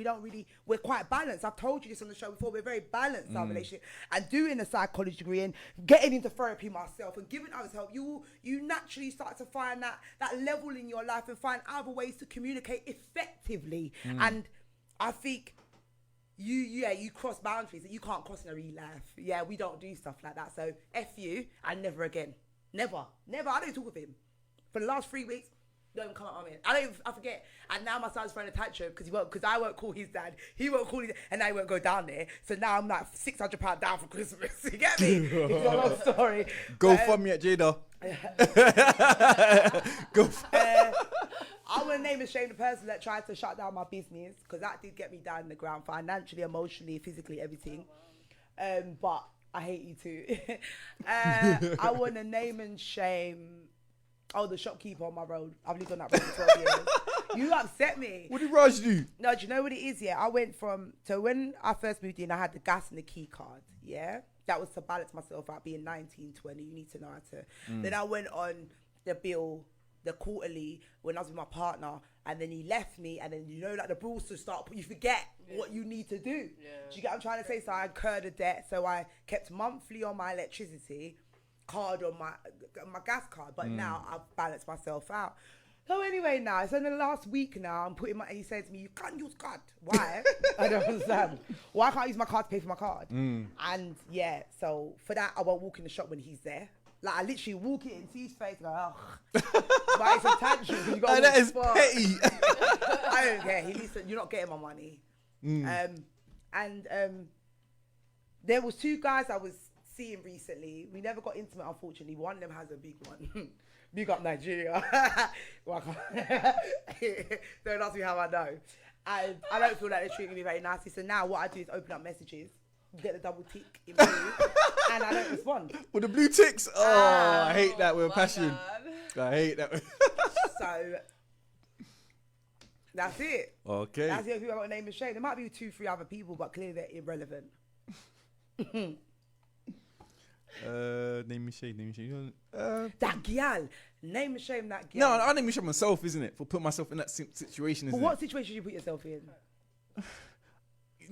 we're quite balanced. I've told you this on the show before. We're very balanced in our relationship. And doing a psychology degree and getting into therapy myself and giving others help, you naturally start to find that level in your life and find other ways to communicate effectively. And I think you cross boundaries that you can't cross in a real life. Yeah, we don't do stuff like that. So F you and never again. Never. I don't talk with him. For the last 3 weeks, don't even come out on me. I forget. And now my son's throwing a tantrum because I won't call his dad. He won't call his dad, and I won't go down there. So now I'm like £600 down for Christmas. You get me? It's a long story. Go for me at Jada. Go for I want to name and shame the person that tried to shut down my business because that did get me down in the ground financially, emotionally, physically, everything. But I hate you too. I want to name and shame. Oh, the shopkeeper on my road. I've lived on that road for 12 years. You upset me. What did Raj do? No, do you know what it is? Yeah, I went so when I first moved in, I had the gas and the key card. Yeah, that was to balance myself out being 19, 20. You need to know how to. Then I went on the bill the quarterly when I was with my partner, and then he left me, and then like the bills to start, you forget what you need to do. Do you get what I'm trying to say? So I incurred a debt, so I kept monthly on my electricity card, on my gas card, but now I've balanced myself out. So anyway, now it's in the last week now. I'm putting my. He says to me, "You can't use card. Why?" I don't understand. Why can't I use my card to pay for my card? And yeah, so for that, I won't walk in the shop when he's there. Like I literally walk in, see his face, and go, "Ugh." But it's a tantrum. You got that is petty. I don't care. He listen. You're not getting my money. There was 2 guys I was seeing recently. We never got intimate, unfortunately. One of them has a big one. Big up Nigeria. Don't ask me how I know. And I don't feel like they're treating me very nicely. So now what I do is open up messages, get the double tick in blue, and I don't respond. With the blue ticks? Oh, I hate that with a passion. I hate that. So that's it. Okay. That's the only people I got name and shame. There might be 2, 3 other people, but clearly they're irrelevant. Name and shame. That gal. Name and shame that gal. No, I name and shame myself, isn't it? For putting myself in that situation. But what situation did you put yourself in?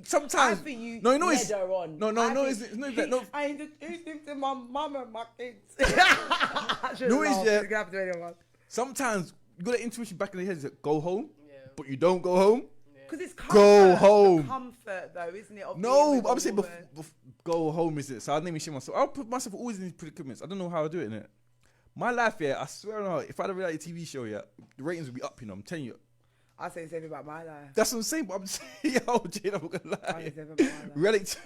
Sometimes. I think you no, led it's her on. no, it's not that. No, I introduced him to my mum and my kids. No, it's yeah. It's gonna happen to anyone. Sometimes you got that intuition back in the head that go home, but you don't go home. Because it's comfort. Go home. Comfort though, isn't it? No, I'm saying go home, is it? So I'll name and shame myself. I'll put myself always in these predicaments. I don't know how I do it, innit? My life, yeah, I swear on God, if I had a reality TV show, yeah, the ratings would be up, I'm telling you. I say the same about my life. That's what I'm saying, but I'm saying, yo, Jane, I'm not gonna lie. I say the same about my life. Reality.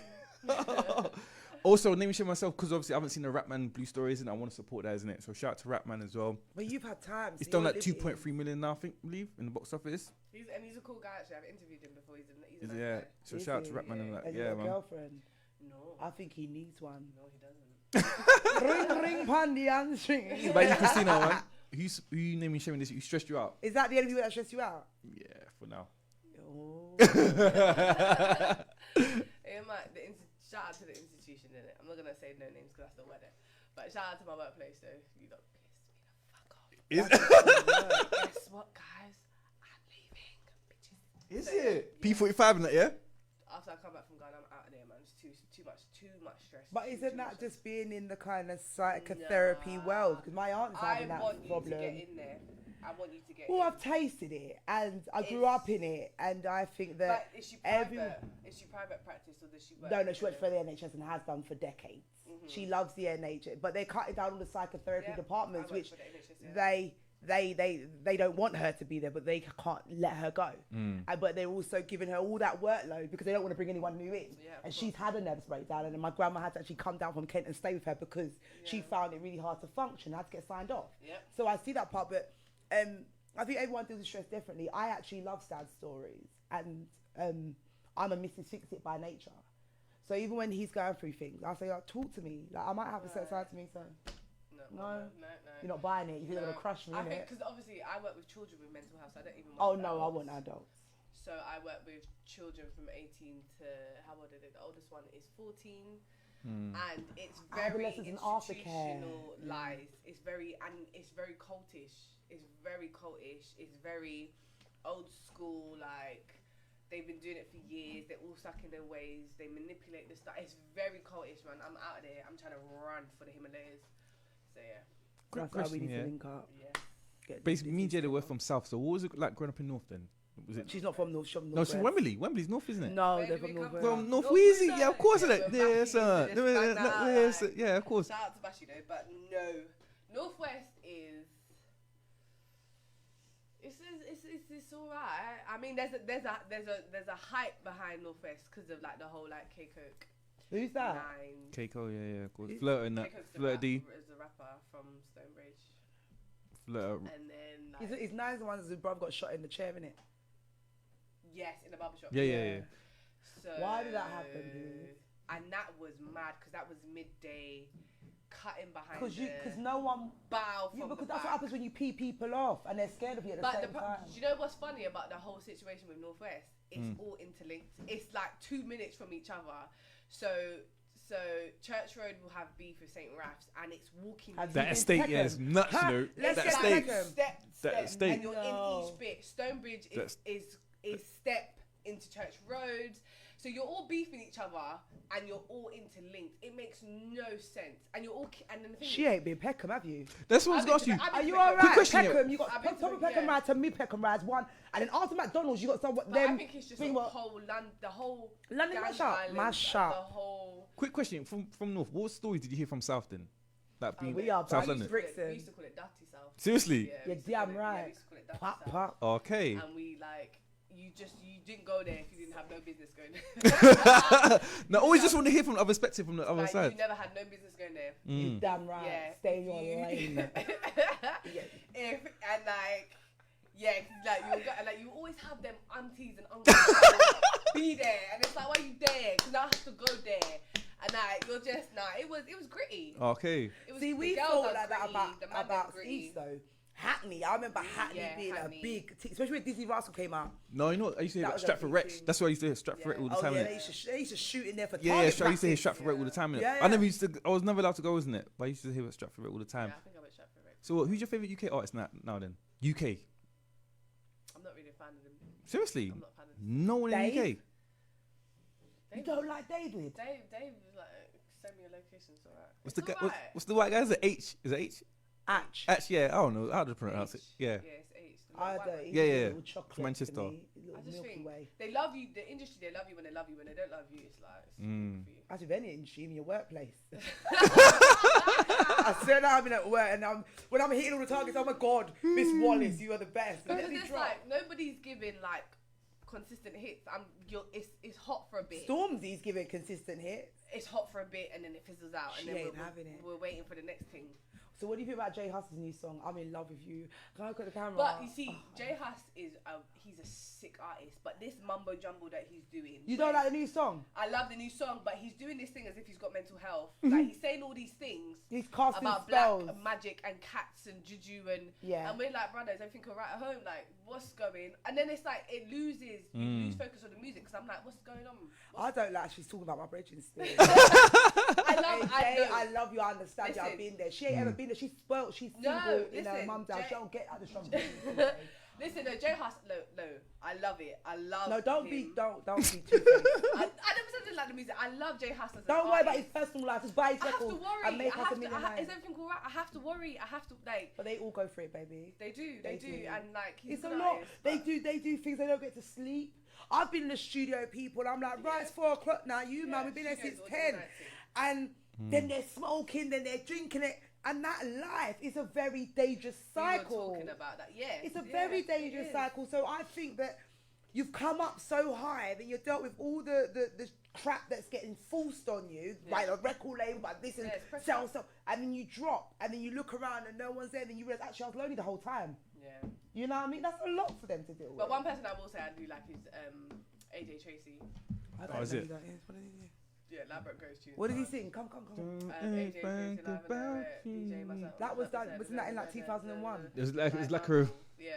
Also, name and shame myself, because obviously I haven't seen the Rapman Blue Stories, and I want to support that, isn't it? So shout out to Rapman as well. But you've had time. It's done like 2.3 million now, I believe, in the box office. He's a cool guy, actually. I've interviewed him before. He's a nice Yeah, guy. so shout out to Rapman and that. Has he Yeah, got a man. girlfriend? No. I think he needs one. No, he doesn't. Ring, ring, pandy, answering. But you, Christina, man, who you naming shaming this? Who stressed you out? Is that the only people that stress you out? Yeah, for now. Oh. Shout out to the institution, innit? I'm not gonna say no names because that's the weather. But shout out to my workplace, though. You got pissed me the fuck off. Guess what, guys? I'm leaving, bitches. Is it? P45 and that, yeah? After I come back from Ghana, I'm out of there, man. It's too much stress. But isn't that just being in the kind of psychotherapy world? Because my aunt's having that problem. I want you to get in there. I want you to get Well, I've tasted it, and I grew up in it, and I think that But is she private practice or does she work? No, she works for the NHS and has done for decades. She loves the NHS, but they're cutting down all the psychotherapy departments, which they don't want her to be there, but they can't let her go. But they're also giving her all that workload because they don't want to bring anyone new in. And she's had a nervous breakdown, and my grandma had to actually come down from Kent and stay with her because she found it really hard to function, had to get signed off. So I see that part, but I think everyone deals with stress differently. I actually love sad stories, and I'm a Mrs. Fix-It by nature. So even when he's going through things, I say, talk to me. Like I might have a set side to me, so no. You're not buying it. You're gonna crush me. I think because obviously I work with children with mental health, so I don't even. Oh no, I want adults. So I work with children from 18 to how old are they? The oldest one is 14. And it's very institutional lies. It's very cultish. It's very old school. Like they've been doing it for years. They're all stuck in their ways. They manipulate the stuff. It's very cultish, man. I'm out of there. I'm trying to run for the Himalayas. So yeah. That's why we need to link up. Yeah. Basically, me and Jada were from South. So what was it like growing up in North then? Was it? She's not from North. She's from North. No, she's from Wembley. Wembley's North, isn't it? No, they're from North. From North Wheezy, yeah, of course, isn't it? Yes, yeah, of course. Shout out to Bashi though, but no, Northwest is. It's alright. I mean, there's a hype behind Northwest because of like the whole like K-Coke. Who's that? Keiko, yeah, of course. Flirt and that. Flirt D. Is a rapper from Stonebridge. Flirt. And then like, He's Nine's the one whose brother got shot in the chair, innit? Yes, in the barbershop. Yeah. So why did that happen, dude? And that was mad because that was midday, cutting behind. Because no one bow. Yeah, because that's what happens when you pee people off and they're scared of you at the same time. Do you know what's funny about the whole situation with Northwest? It's all interlinked. It's like 2 minutes from each other. So Church Road will have beef with St. Raf's, and it's walking. That estate, yeah, is nuts, you know. Let's that get estate. Step that state? and you're in each bit. Stonebridge is step into Church Road. So you're all beefing each other and you're all interlinked. It makes no sense. And you're all and then the thing She ain't been Peckham, have you? That's what I was going to ask you. Are you Peckham. alright? question, yeah. Peckham, you got top of Peckham rides and mid Peckham rides one, and then after McDonald's you got some But them. I think it's just the whole London gang mash up, violence, mash the up. whole. Quick question from North. What stories did you hear from South then? That being we are South Brixton. London. We used to call it Dirty South. Seriously? we You're used to damn call it- right. we used to call it Dirty Pop, South. pop. Okay. And we you didn't go there if you didn't have no business going there. No, always just want to hear from the other perspective, from the other Like, side. you never had no business going there. You damn right. Yeah. Stay in your lane. If you always have them aunties and uncles that will be there, and it's like, why are you there? Because I have to go there, and you're just it was gritty. Okay. It was, See, the we girls thought are like that gritty, the man about them East gritty. though. Hackney, I remember Hackney being Hackney. a big, especially when Disney Rascal came out. No, you know what? I used to hear That about was a Stratford big Rex. thing. That's what I used to hear Stratford Rex all the Oh time. yeah, innit? they used to shoot in there for Yeah, target I used to hear practice. Stratford Rex all the time. Innit? Yeah, I never yeah. used to. I was never allowed to go, isn't it? But I used to hear about Stratford Rex all the time. Yeah, I think I went Stratford Rex. So, who's your favorite UK artist now? Then UK. I'm not really a fan of them. Seriously, I'm not a fan of them. no one in the Dave? UK. You don't like David? Dave was like, send me a location, it's alright. What's the guy? What's the white guy? Is it H? Is it H? Atch. Actually, yeah. I don't know how to pronounce it. Yeah. Yeah, it's H. The I white don't. one. He's Yeah, a yeah. little chocolate From Manchester. to me, a I little just Milky think Way. they love you. The industry, they love you when they love you. When they don't love you, it's like it's not good for you. As with any industry, in your workplace. I said I'm in at work, and when I'm hitting all the targets, oh my God, Miss Wallace, you are the best. And Because let me it's drop. like nobody's giving like consistent hits. It's hot for a bit. Stormzy's giving consistent hits. It's hot for a bit and then it fizzles out, She and then ain't having it. we're waiting for the next thing. So what do you think about Jay Huss's new song, I'm in love with you? Can I look at the camera? But you see, Jay Huss he's a sick artist. But this mumbo jumbo that he's doing, You don't like the new song? I love the new song, but he's doing this thing as if he's got mental health. Like he's saying all these things He's casting about spells. black magic and cats and juju and Yeah. and we're like, brothers, everything alright at home? Like, what's going? And then it's like you lose focus on the music because I'm like, what's going on? I don't like she's talking about my brethren still. I I love you, I understand you, I've Listen. been there. She ain't ever been there. She's spoiled, she's No, single in her listen, mum's house. Jay- She don't get out the struggle. Listen, no, Jay Huss, no, I love it. I love. No, don't him. be too faced. I never said I didn't like the music. I love Jay Huss as an Don't worry about his artist. personal life. Just buy his I have to records worry. and make I us a have million to. pounds. Is everything alright? I have to worry. I have to like. But they all go for it, baby. They do, and like he's It's a nice, lot. but- They do things. They don't get to sleep. I've been in the studio, people. I'm like, right, it's 4 o'clock now. You man, we've been there since studio's 10, all night. and then they're smoking, then they're drinking it, and that life is a very dangerous We were cycle. talking about that, yeah. It's a very dangerous cycle. So I think that you've come up so high that you're dealt with all the crap that's getting forced on you by the record label, by this and Yeah, it's pressure. so, and then you drop, and then you look around and no one's there, and then you realize actually I was lonely the whole time. Yeah. You know what I mean? That's a lot for them to deal with. But one person I will say I do like is AJ Tracy. I don't Oh, is know it? who that is. What did he do? Yeah, Elaborate Ghost tune. What did he sing? Come. AJ Tracy live and direct, DJ myself. That was done. Wasn't that in like 2001? It was like a Yeah.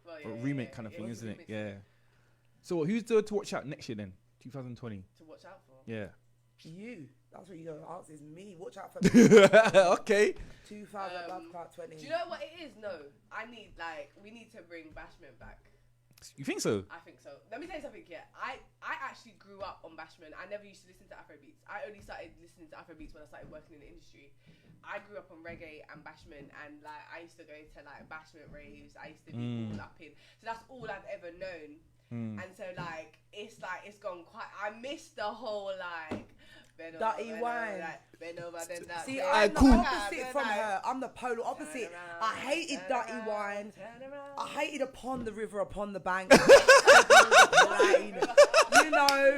Well, yeah, remake kind of thing, isn't it? Yeah. So who's to watch out next year then? 2020. To watch out for. Yeah. You. That's what you gotta ask is me. Watch out for me. Okay. 2000 Love Card 20. Do you know what it is? No, we need to bring Bashment back. You think so? I think so. Let me tell you something. Yeah, I actually grew up on Bashment. I never used to listen to Afrobeats. I only started listening to Afrobeats when I started working in the industry. I grew up on reggae and Bashment, and like I used to go to like Bashment raves. I used to be all up in. So that's all I've ever known. And so like it's gone quite. I miss the whole like. Dirty wine. Bend over, then that. See, bend I'm the over, opposite then from that. her. I'm the polar opposite. Turn I around, hated turn dirty around, wine. turn around. I hated upon the river, upon the bank. You know,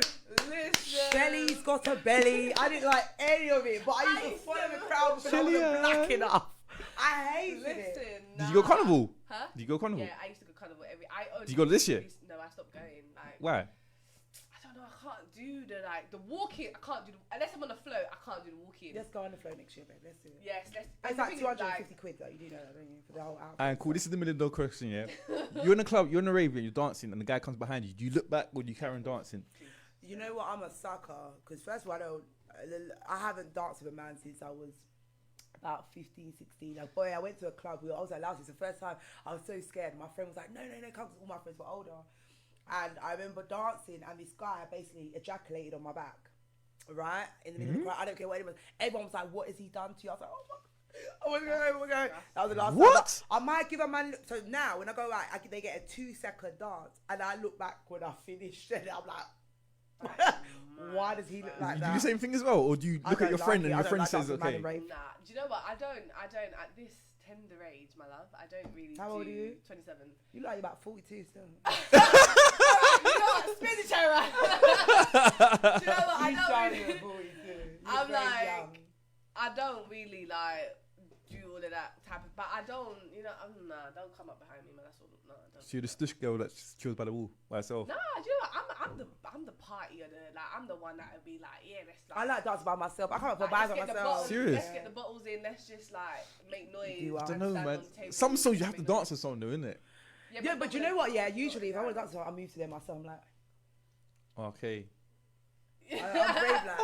Listen. Shelly's got a belly. I didn't like any of it, but I used to follow the crowd because I wasn't black enough. I hated it. Listen. Did you go carnival? Huh? Did you go carnival? Yeah, I used to go carnival Did you go this year? No, I stopped going. Like, Why? I don't know. I can't do the walking. I can't do unless I'm on the float. I can't do the walking. Let's go on the flow next year, babe. Let's do it. Yes, let's. It's and the like thing is, 250 quid though. You do know that, don't you? For the whole outfit. And cool. This is the $1 million question. Yeah. You're in a club. You're in a rave. You're dancing, and the guy comes behind you. Do you look back or do you carry on dancing? You know what? I'm a sucker because first of all, I haven't danced with a man since I was about 15, 16. Like, boy, I went to a club. I was like, lousy. It's the first time I was so scared. My friend was like, no, come. All my friends were older. And I remember dancing, and this guy basically ejaculated on my back, right? In the middle of the crowd. I don't care what anyone. Everyone was like, what has he done to you? I was like, oh, my God. Oh my God. That was the last time. I might give a man. So now, when I go out, they get a 2-second dance, and I look back when I finished, and I'm like, why does he look like that? Do you do the same thing as well, or do you look at your friend and your friend says okay? Nah, do you know what? I don't at this tender age, my love. I don't really. How old are you? 27. You look like you're about 42 still. You know what? Spin the chair around. Do you know what? I don't really. I'm like, young. I don't really like do all of that type of, but I don't, nah, don't come up behind me, man. That's all. No, I don't. So you're the stush girl that's chills by the wall by herself. Nah, do you know what? I'm the party, I'm the one that would be like, yeah, let's. I like dance by myself. I can't put bags on myself. Serious? Let's get the bottles in. Let's just like make noise. I don't know, man. Some songs you have to dance to song, though, isn't it? Yeah, but you know what? Yeah, usually if I want to dance, I move to them myself. I'm like, okay. I'm brave like that.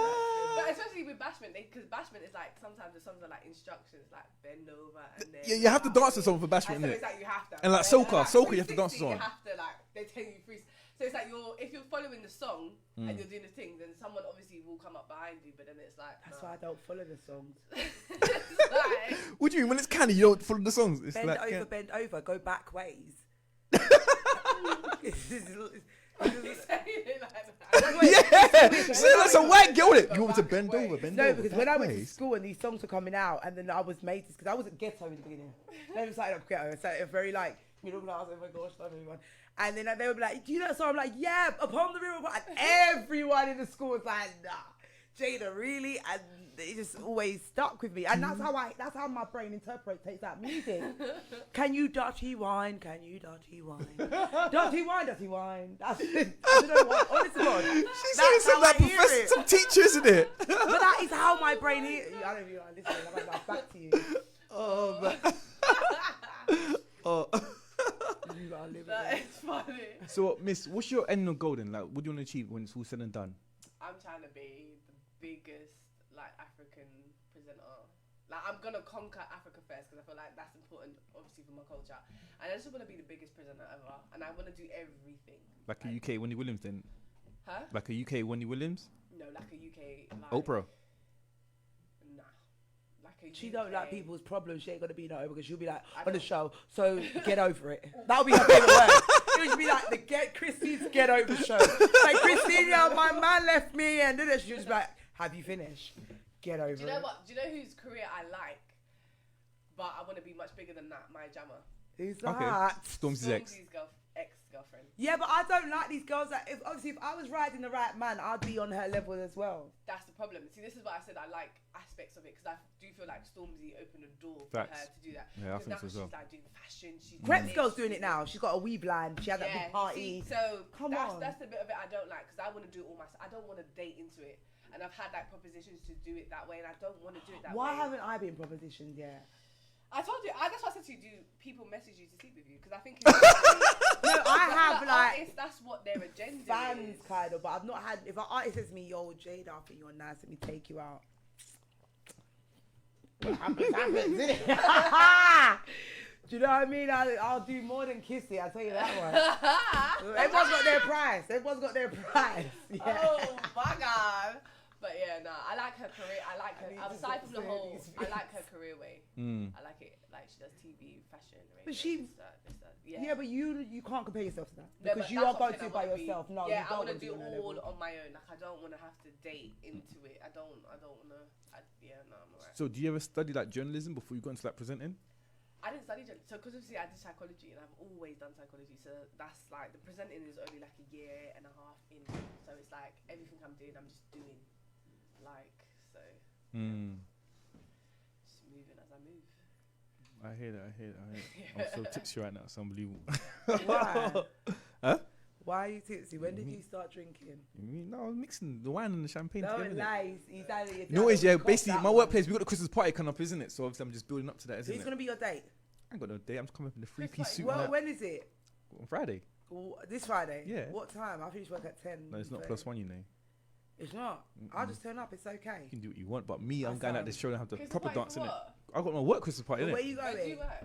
But especially with bashment, because bashment is like sometimes the songs are like instructions, like bend over and then. Yeah, you have to dance to something for bashment, so innit? it's like you have to. And like soca, you have to dance to song. song. You have to they tell you free. So it's like if you're following the song and you're doing the thing, then someone obviously will come up behind you. But then it's like that's why I don't follow the songs. Like, what do you mean when it's candy? You don't follow the songs. It's bend over, go back ways. So that's a white girl. You want me to bend over? No, because when I went to school and these songs were coming out, and then I was made this because I wasn't ghetto in the beginning. Never started up ghetto. I started very like middle class. Oh my gosh, love everyone. And then they would be like, "Do you know that song?" I'm like, "Yeah, Upon the River." And everyone in the school was like, "Nah, Jada, really?" And it just always stuck with me, and that's how my brain takes that music. Can you dirty wine? Can you dirty wine? Dirty wine. That's it. I don't know what. Honestly, God, she's saying some like professor, some teacher, isn't it? But that is how my brain hears. I don't even listen. I'm like, back to you. Oh man. Oh. You gotta live that is funny. So, Miss, what's your end goal then? Like, what do you want to achieve when it's all said and done? I'm trying to be the biggest African presenter. I'm gonna conquer Africa first because I feel like that's important, obviously, for my culture. And I just want to be the biggest presenter ever, and I want to do everything. Like a UK Wendy Williams then? Huh? Like a UK Wendy Williams? No, like a UK. Oprah. Nah. Like a she UK. don't like people's problems. She ain't gonna be no because she'll be like on the show. So get over it. That'll be her favorite word. It would be like the Christine's get over show. Like Christina, my man left me, and then she'll just be like, "Have you finished? Get over it." Do you know what? Do you know whose career I like? But I want to be much bigger than that. My jammer. Who's that? Okay. Stormzy's ex-girlfriend. Yeah, but I don't like these girls that if I was riding the right man, I'd be on her level as well. That's the problem. See, this is what I said. I like aspects of it because I do feel like Stormzy opened a door for her to do that. Yeah, I think so as well. She's like doing fashion. Crepes girl's doing it now. She's got a weave line. She had that big party. See, so come on. That's the bit of it I don't like because I want to do it all myself. I don't want to date into it. And I've had like propositions to do it that way, and I don't want to do it that way. Why haven't I been propositioned yet? I told you. That's what I said to you. Do people message you to sleep with you? Because I think no, I have like that's what their agenda fans is. kind of, but I've not had. If an artist says to me, "Yo, Jada, I think you're nice. Let me take you out." What happens, isn't it? Do you know what I mean? I'll do more than kiss it. I'll tell you that one. Everyone's got their price. Yeah. Oh my God. But yeah, I like her career. I like her. Aside from the whole, I like her career way. I like it. Like she does TV, fashion, radio, but she, this, that. Yeah. Yeah, but you can't compare yourself to that because no, you are going to by yourself. No, yeah, you I want to do it all on my own. Like I don't want to have to date into it. I don't want to. Yeah, no, I'm alright. So do you ever study like journalism before you go into like presenting? I didn't study journalism, so because obviously I did psychology and I've always done psychology. So that's like the presenting is only like a year and a half in. So it's like everything I'm doing, I'm just doing. Like so. Just moving as I move. I hear that. I'm so tipsy right now. It's unbelievable. Why? Huh? Why are you tipsy? When did you start drinking? No, I was mixing the wine and the champagne No, together. lies. You know what it is, yeah, basically, my workplace, we got the Christmas party coming up, isn't it? So obviously I'm just building up to that, isn't it? Who's going to be your date? I ain't got no date. I'm just coming up in a three-piece suit. Well, when is it? On Friday. This Friday? Yeah. What time? I finish work at 10. No, it's not +1, you know. It's not. I'll just turn up. It's okay. You can do what you want, but me, I'm going out there showing how to proper dance, innit? I got my work Christmas party. Where Innit? you Where do you going? work?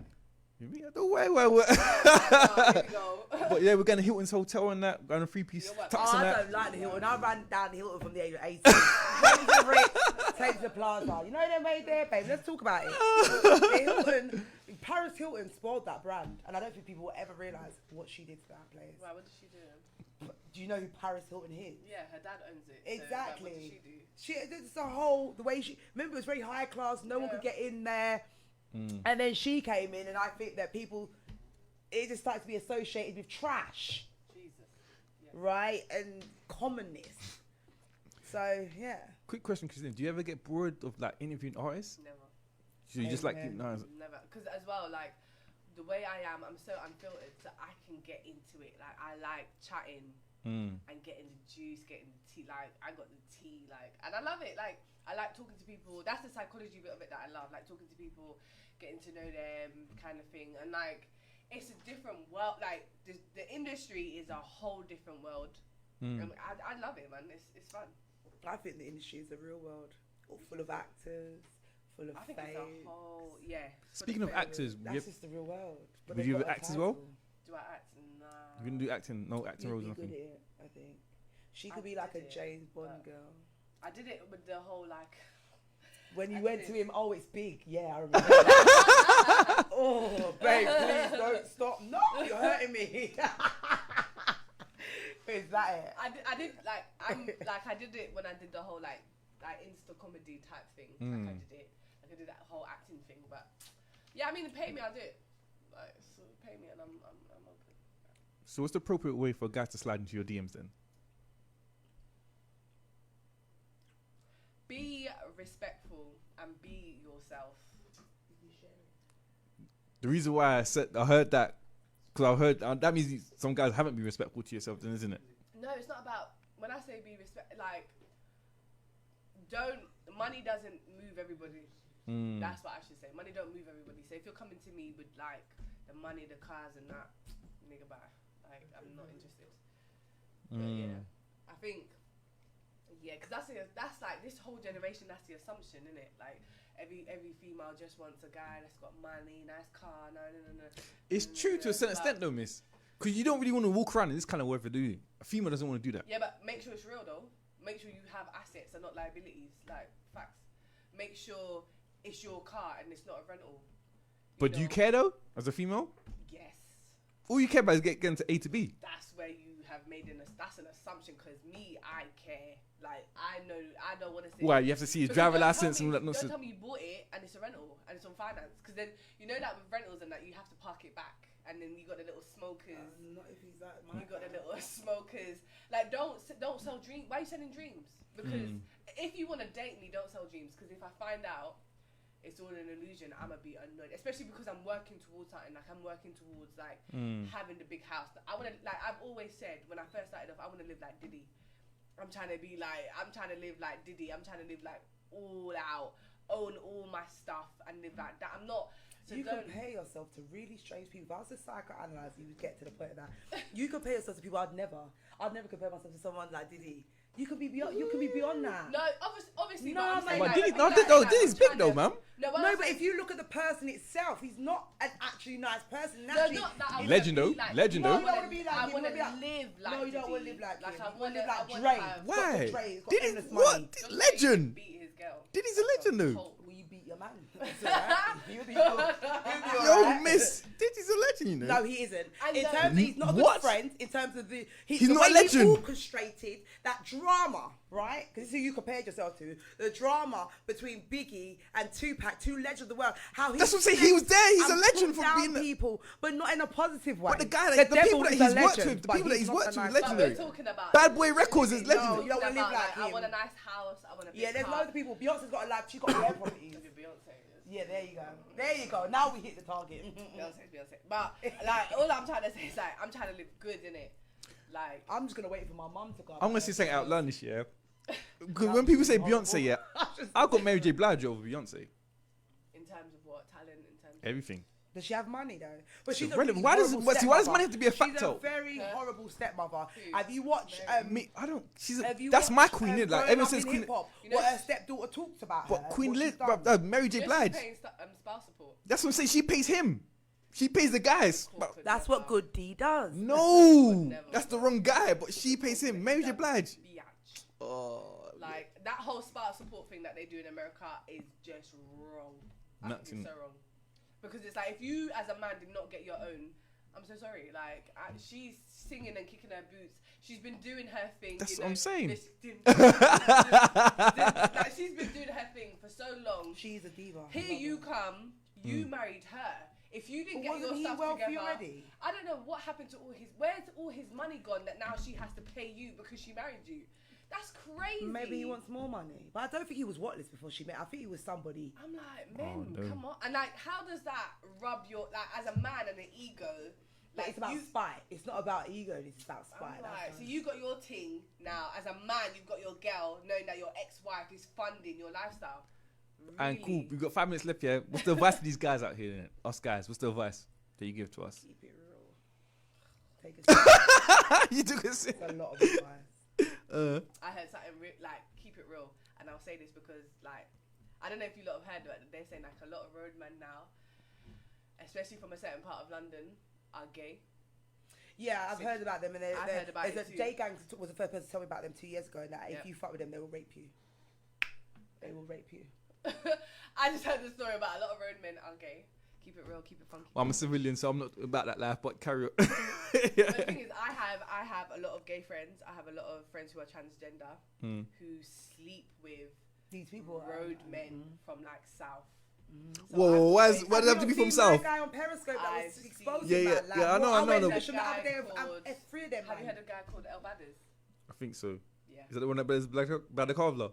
You mean I don't where? Oh, here we go. But yeah, we're going to Hilton's hotel and that. Going to 3-piece Your work. tux Oh, and I that. don't like the Hilton. I ran down the Hilton from the age of 18. Take the Plaza. You know them way there, babe. Let's talk about it. The Hilton, Paris Hilton spoiled that brand, and I don't think people will ever realise what she did to that place. Wow, what did she do? Do you know who Paris Hilton is? Yeah, her dad owns it. Exactly. So, like, what did she do? It's the whole, the way she, remember it was very high class, no one could get in there. And then she came in, and I think that people, it just started to be associated with trash. Jesus. Yeah. Right? And commonness. So, yeah. Quick question, Christina. Do you ever get bored of like interviewing artists? Never. So you just like Amen. Never. Because as well, like, the way I am, I'm so unfiltered, so I can get into it. Like, I like chatting and getting the juice, getting the tea. Like, I got the tea, like, and I love it. Like, I like talking to people. That's the psychology bit of it that I love. Like, talking to people, getting to know them, kind of thing. And, like, it's a different world. Like, the industry is a whole different world. And I love it, man. It's fun. I think the industry is a real world. All full of actors, full of I think fame. it's a whole, yeah. Speaking of actors, That's just the real world. But would they've you got ever a act as well? title. Do I act? Nah. you gonna do acting? No acting You'd roles, be nothing. good at it, I think. She could I be like a did it, James Bond but- girl. I did it with the whole, like... When you I went did to it. him, oh, it's big. Yeah, I remember. That. Oh, babe, please don't stop. No, you're hurting me. Is that it? I did like I did it when I did the whole like Insta comedy type thing. Like I did that whole acting thing. But yeah, I mean, pay me, I'll do it. Like, so pay me, and I'm open. So what's the appropriate way for a guy to slide into your DMs then? Be respectful and be yourself. The reason why I heard that, because I heard that means some guys haven't been respectful to yourself, then, isn't it? No, it's not about, when I say be respect, like, money doesn't move everybody. That's what I should say. Money don't move everybody. So if you're coming to me with like the money, the cars and that, nigga, bye. Like, I'm not interested. But yeah, I think, yeah, because that's like this whole generation. That's the assumption, isn't it? Like every female just wants a guy that's got money, nice car. No. It's true to a certain extent, though, miss. Because you don't really want to walk around in this kind of weather, do you? A female doesn't want to do that. Yeah, but make sure it's real though. Make sure you have assets and not liabilities. Like facts. Make sure it's your car and it's not a rental. But do you care though, as a female? Yes. All you care about is getting to A to B. That's where you have made that's an assumption. Because me, I care. Like I know, I don't want to say. Why you have to see his Because driver don't license tell and me- all that nonsense? Don't tell me you bought it and it's a rental and it's on finance. Because then you know that with rentals and that you have to park it back. And then you got the little smokers. Not if he's that. You got the little smokers. Like don't sell dreams. Why are you selling dreams? Because if you want to date me, don't sell dreams. Because if I find out it's all an illusion, I'ma be annoyed. Especially because I'm working towards something. Like I'm working towards like having the big house. I wanna, like I've always said when I first started off, I wanna live like Diddy. I'm trying to live like Diddy. I'm trying to live like all out, own all my stuff and live like that. I'm not. So you don't, compare yourself to really strange people. If I was to psychoanalyze you, would get to the point of that. You compare yourself to people I'd never compare myself to someone like Diddy. You could be beyond. You could be beyond that. No, obviously. No, but I'm mate, saying, but like, Diddy, like, no, like, no, like, Diddy's I'm big trying though, to- man. No, No, but if you look at the person itself, he's not an actually nice person. No, Naturally, not that I wanna Legend be though, like- legend No, though. you don't want to be like I him. want to You wanna be live like No, you don't want to Diddy. live like him. I You want wanna- to live I like wanna Dre. have- Why? Dr. Dre has got Diddy, endless what? money. Don't Legend. beat his girl. Diddy's a legend though. Cold. Will you beat your man? That's all right. He'll be cool. He'll be Yo, all right. miss, Diddy's a legend, you know. No, he isn't. I In know. terms of, he's not a good What? friend. In terms of the He's the not a way legend. He orchestrated that drama, right? Because this is who you compared yourself to. The drama between Biggie and Tupac, two legends of the world. How he That's what I'm saying, he was there, he's a and legend put for down being a- people, but not in a positive way. But the guy, the devil people that is a he's worked legend, with, the but people that he's not worked a with, nice But legendary. we're talking about Bad Boy Records is No, legendary. you don't want to live about, like I him. want a nice house. I want a big Yeah, there's car. loads of people. Beyonce's got a life. She's got rare properties. Look at Beyonce. Yeah, there you go. There you go. Now we hit the target. Beyonce. But like, all I'm trying to say is like, I'm trying to live good, innit? Like, I'm just gonna wait for my mum to go. I'm gonna say something outlandish, yeah. Because when people say Beyonce, yeah, I got Mary J. Blige over Beyonce. in terms of what talent, in terms of Everything. Does she have money though? But she's Irrelevant. a Why does horrible why does stepmother. money have to be a She's factor? a very horrible stepmother. Who? Have you watched? Me, I don't. Have you That's my watched, queen. Like Growing everyone Up says, in Queen. Hip-Hop, You know- what her stepdaughter talks about But her. Queen what Liz, she's done. Mary J. She's Blige. paying spouse support. That's what I'm saying. She pays him. She pays the guys. Cool, could That's never. what Good D does. No, Never. that's the wrong guy. But she pays him. Mary J. Blige. Biatch. Oh, Like that whole spouse support thing that they do in America is just wrong. I Nuts, think it's innit? so wrong. Because it's like if you as a man did not get your own, I'm so sorry. Like she's singing and kicking her boots. She's been doing her thing. That's you what know, I'm saying. like, she's been doing her thing for so long. She's a diva. Here you come. You married her. If you didn't But get your wasn't he stuff wealthy together, already? I don't know what happened to all his. Where's all his money gone that now she has to pay you because she married you? That's crazy. Maybe he wants more money, but I don't think he was whatless before she met. I think he was somebody. I'm like, men, no. come on. And like, how does that rub your like as a man and an ego? Like, Like it's about you, spite. It's not about ego. It's about spite. I'm That's like, all. so you got your ting now. As a man, you've got your girl, knowing that your ex-wife is funding your lifestyle. and cool. Really? We've got 5 minutes left. Yeah. What's the advice to these guys out here? Innit? Us guys. What's the advice that you give to us? Keep it real. Take a sip. You took a sip. It's a lot of advice. I heard something like keep it real, and I'll say this because like I don't know if you lot have heard, but they're saying like a lot of roadmen now, especially from a certain part of London, are gay. Yeah, I've heard about them, and I've heard about it too. J Gang was the first person to tell me about them 2 years ago. And that Yeah. if you fuck with them, they will rape you. They will rape you. I just heard the story about a lot of roadmen are gay. Keep it real, keep it funky. Well, I'm a civilian, so I'm not about that life. But carry on. But the thing is, I have a lot of gay friends. I have a lot of friends who are transgender who sleep with These people are roadmen from like South. So Whoa, why does Have it have to you be from not seen South? that guy on Periscope that I've was seen- exposing Yeah, that, like, yeah, I know, well, I know. went The to the other day of called- F3 of them, Have you man. heard of a guy called El Badders? I think so. Yeah. Is that the one that bears black by the Carveler?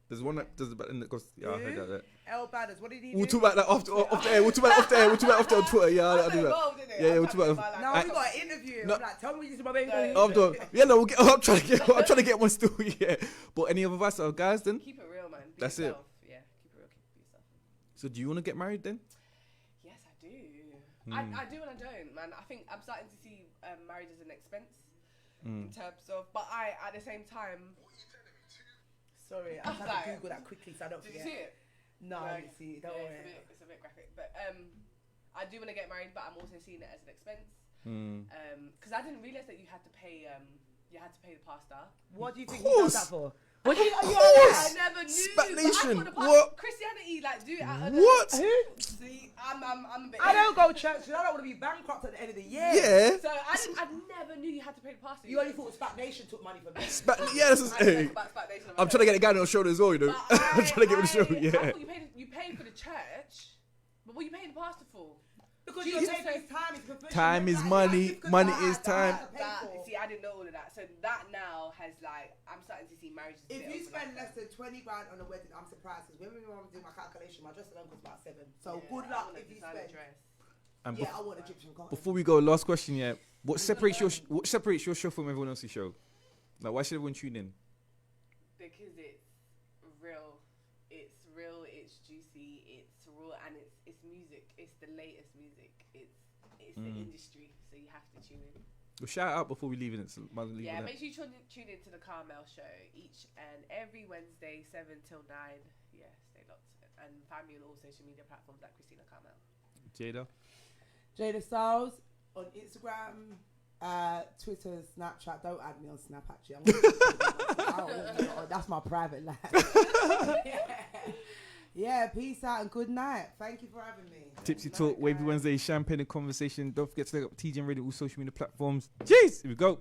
There's one that does the that goes. Yeah, I heard that. El Badders, what did he do? We'll talk about that off the air. We'll talk about it off the air. We'll talk about it after on Twitter. Yeah, I'll do that. Involved, innit? Yeah, I'm we'll talk trying to about get No, my, we like, got an interview. No. I'm like, tell me what you did to my baby. No. After, yeah, no, I'm trying to get one still. Yeah, but any other advice, guys? Then. Keep it real, man. Be That's it. yourself. Yeah, keep it real. Keep yourself. So, do you want to get married then? Yes, I do. I do and I don't, man. I think I'm starting to see marriage as an expense in terms of, but I at the same time. Sorry, I had to Google that quickly so I don't Did you forget. see it? No, I didn't see it. Don't Yeah, worry. it's a bit graphic, but I do want to get married, but I'm also seeing it as an expense. Because I didn't realize that you had to pay the pastor. What do you think Of he does course. that for? What do you, are you I never knew. Spat but Nation, I thought the what? Christianity like do it. At What? Who? See, I'm a bit. I don't go to church because I don't want to be bankrupt at the end of the year. Yeah. So I never knew you had to pay the pastor. You only thought Spat Nation took money from me. Yeah, this is. I didn't Hey, talk about Spat Nation on my I'm trying to get the guy on the shoulder as well. You know, But I'm trying to get him on the show. I Yeah. thought you paid for the church, but what you paying the pastor for? Because Jesus you're taking said- his time. It's professional. Time is Like, money, that's good money that is I time. had to pay That, for. see, I didn't know all of that. So that now has like, I'm starting to see marriage. as a If bit you of, spend like, less than 20 grand on a wedding, I'm surprised because when we were doing my calculation, my dress alone cost about 7. So yeah, good I luck want a if you designer spend. dress. And Yeah, I want Egyptian cotton. before we go, last question. Yeah, what separates your show from everyone else's show? Like, why should everyone tune in? Because it's real, it's juicy, it's raw, and it's music. It's the latest music. It's the industry, so you have to tune in. Well, shout out before we leave it. Yeah, make sure you tune in to the Carmel show each and every Wednesday, 7 till 9. Yeah, stay locked, and find me on all social media platforms like Christina Carmel. Jada. Jada Styles on Instagram, Twitter, Snapchat. Don't add me on Snap actually. That's my private life. Yeah, peace out and good night. Thank you for having me. Tipsy Talk, Wavy Wednesday, Champagne and Conversation. Don't forget to look up TJ Radio, all social media platforms. Jeez, here we go.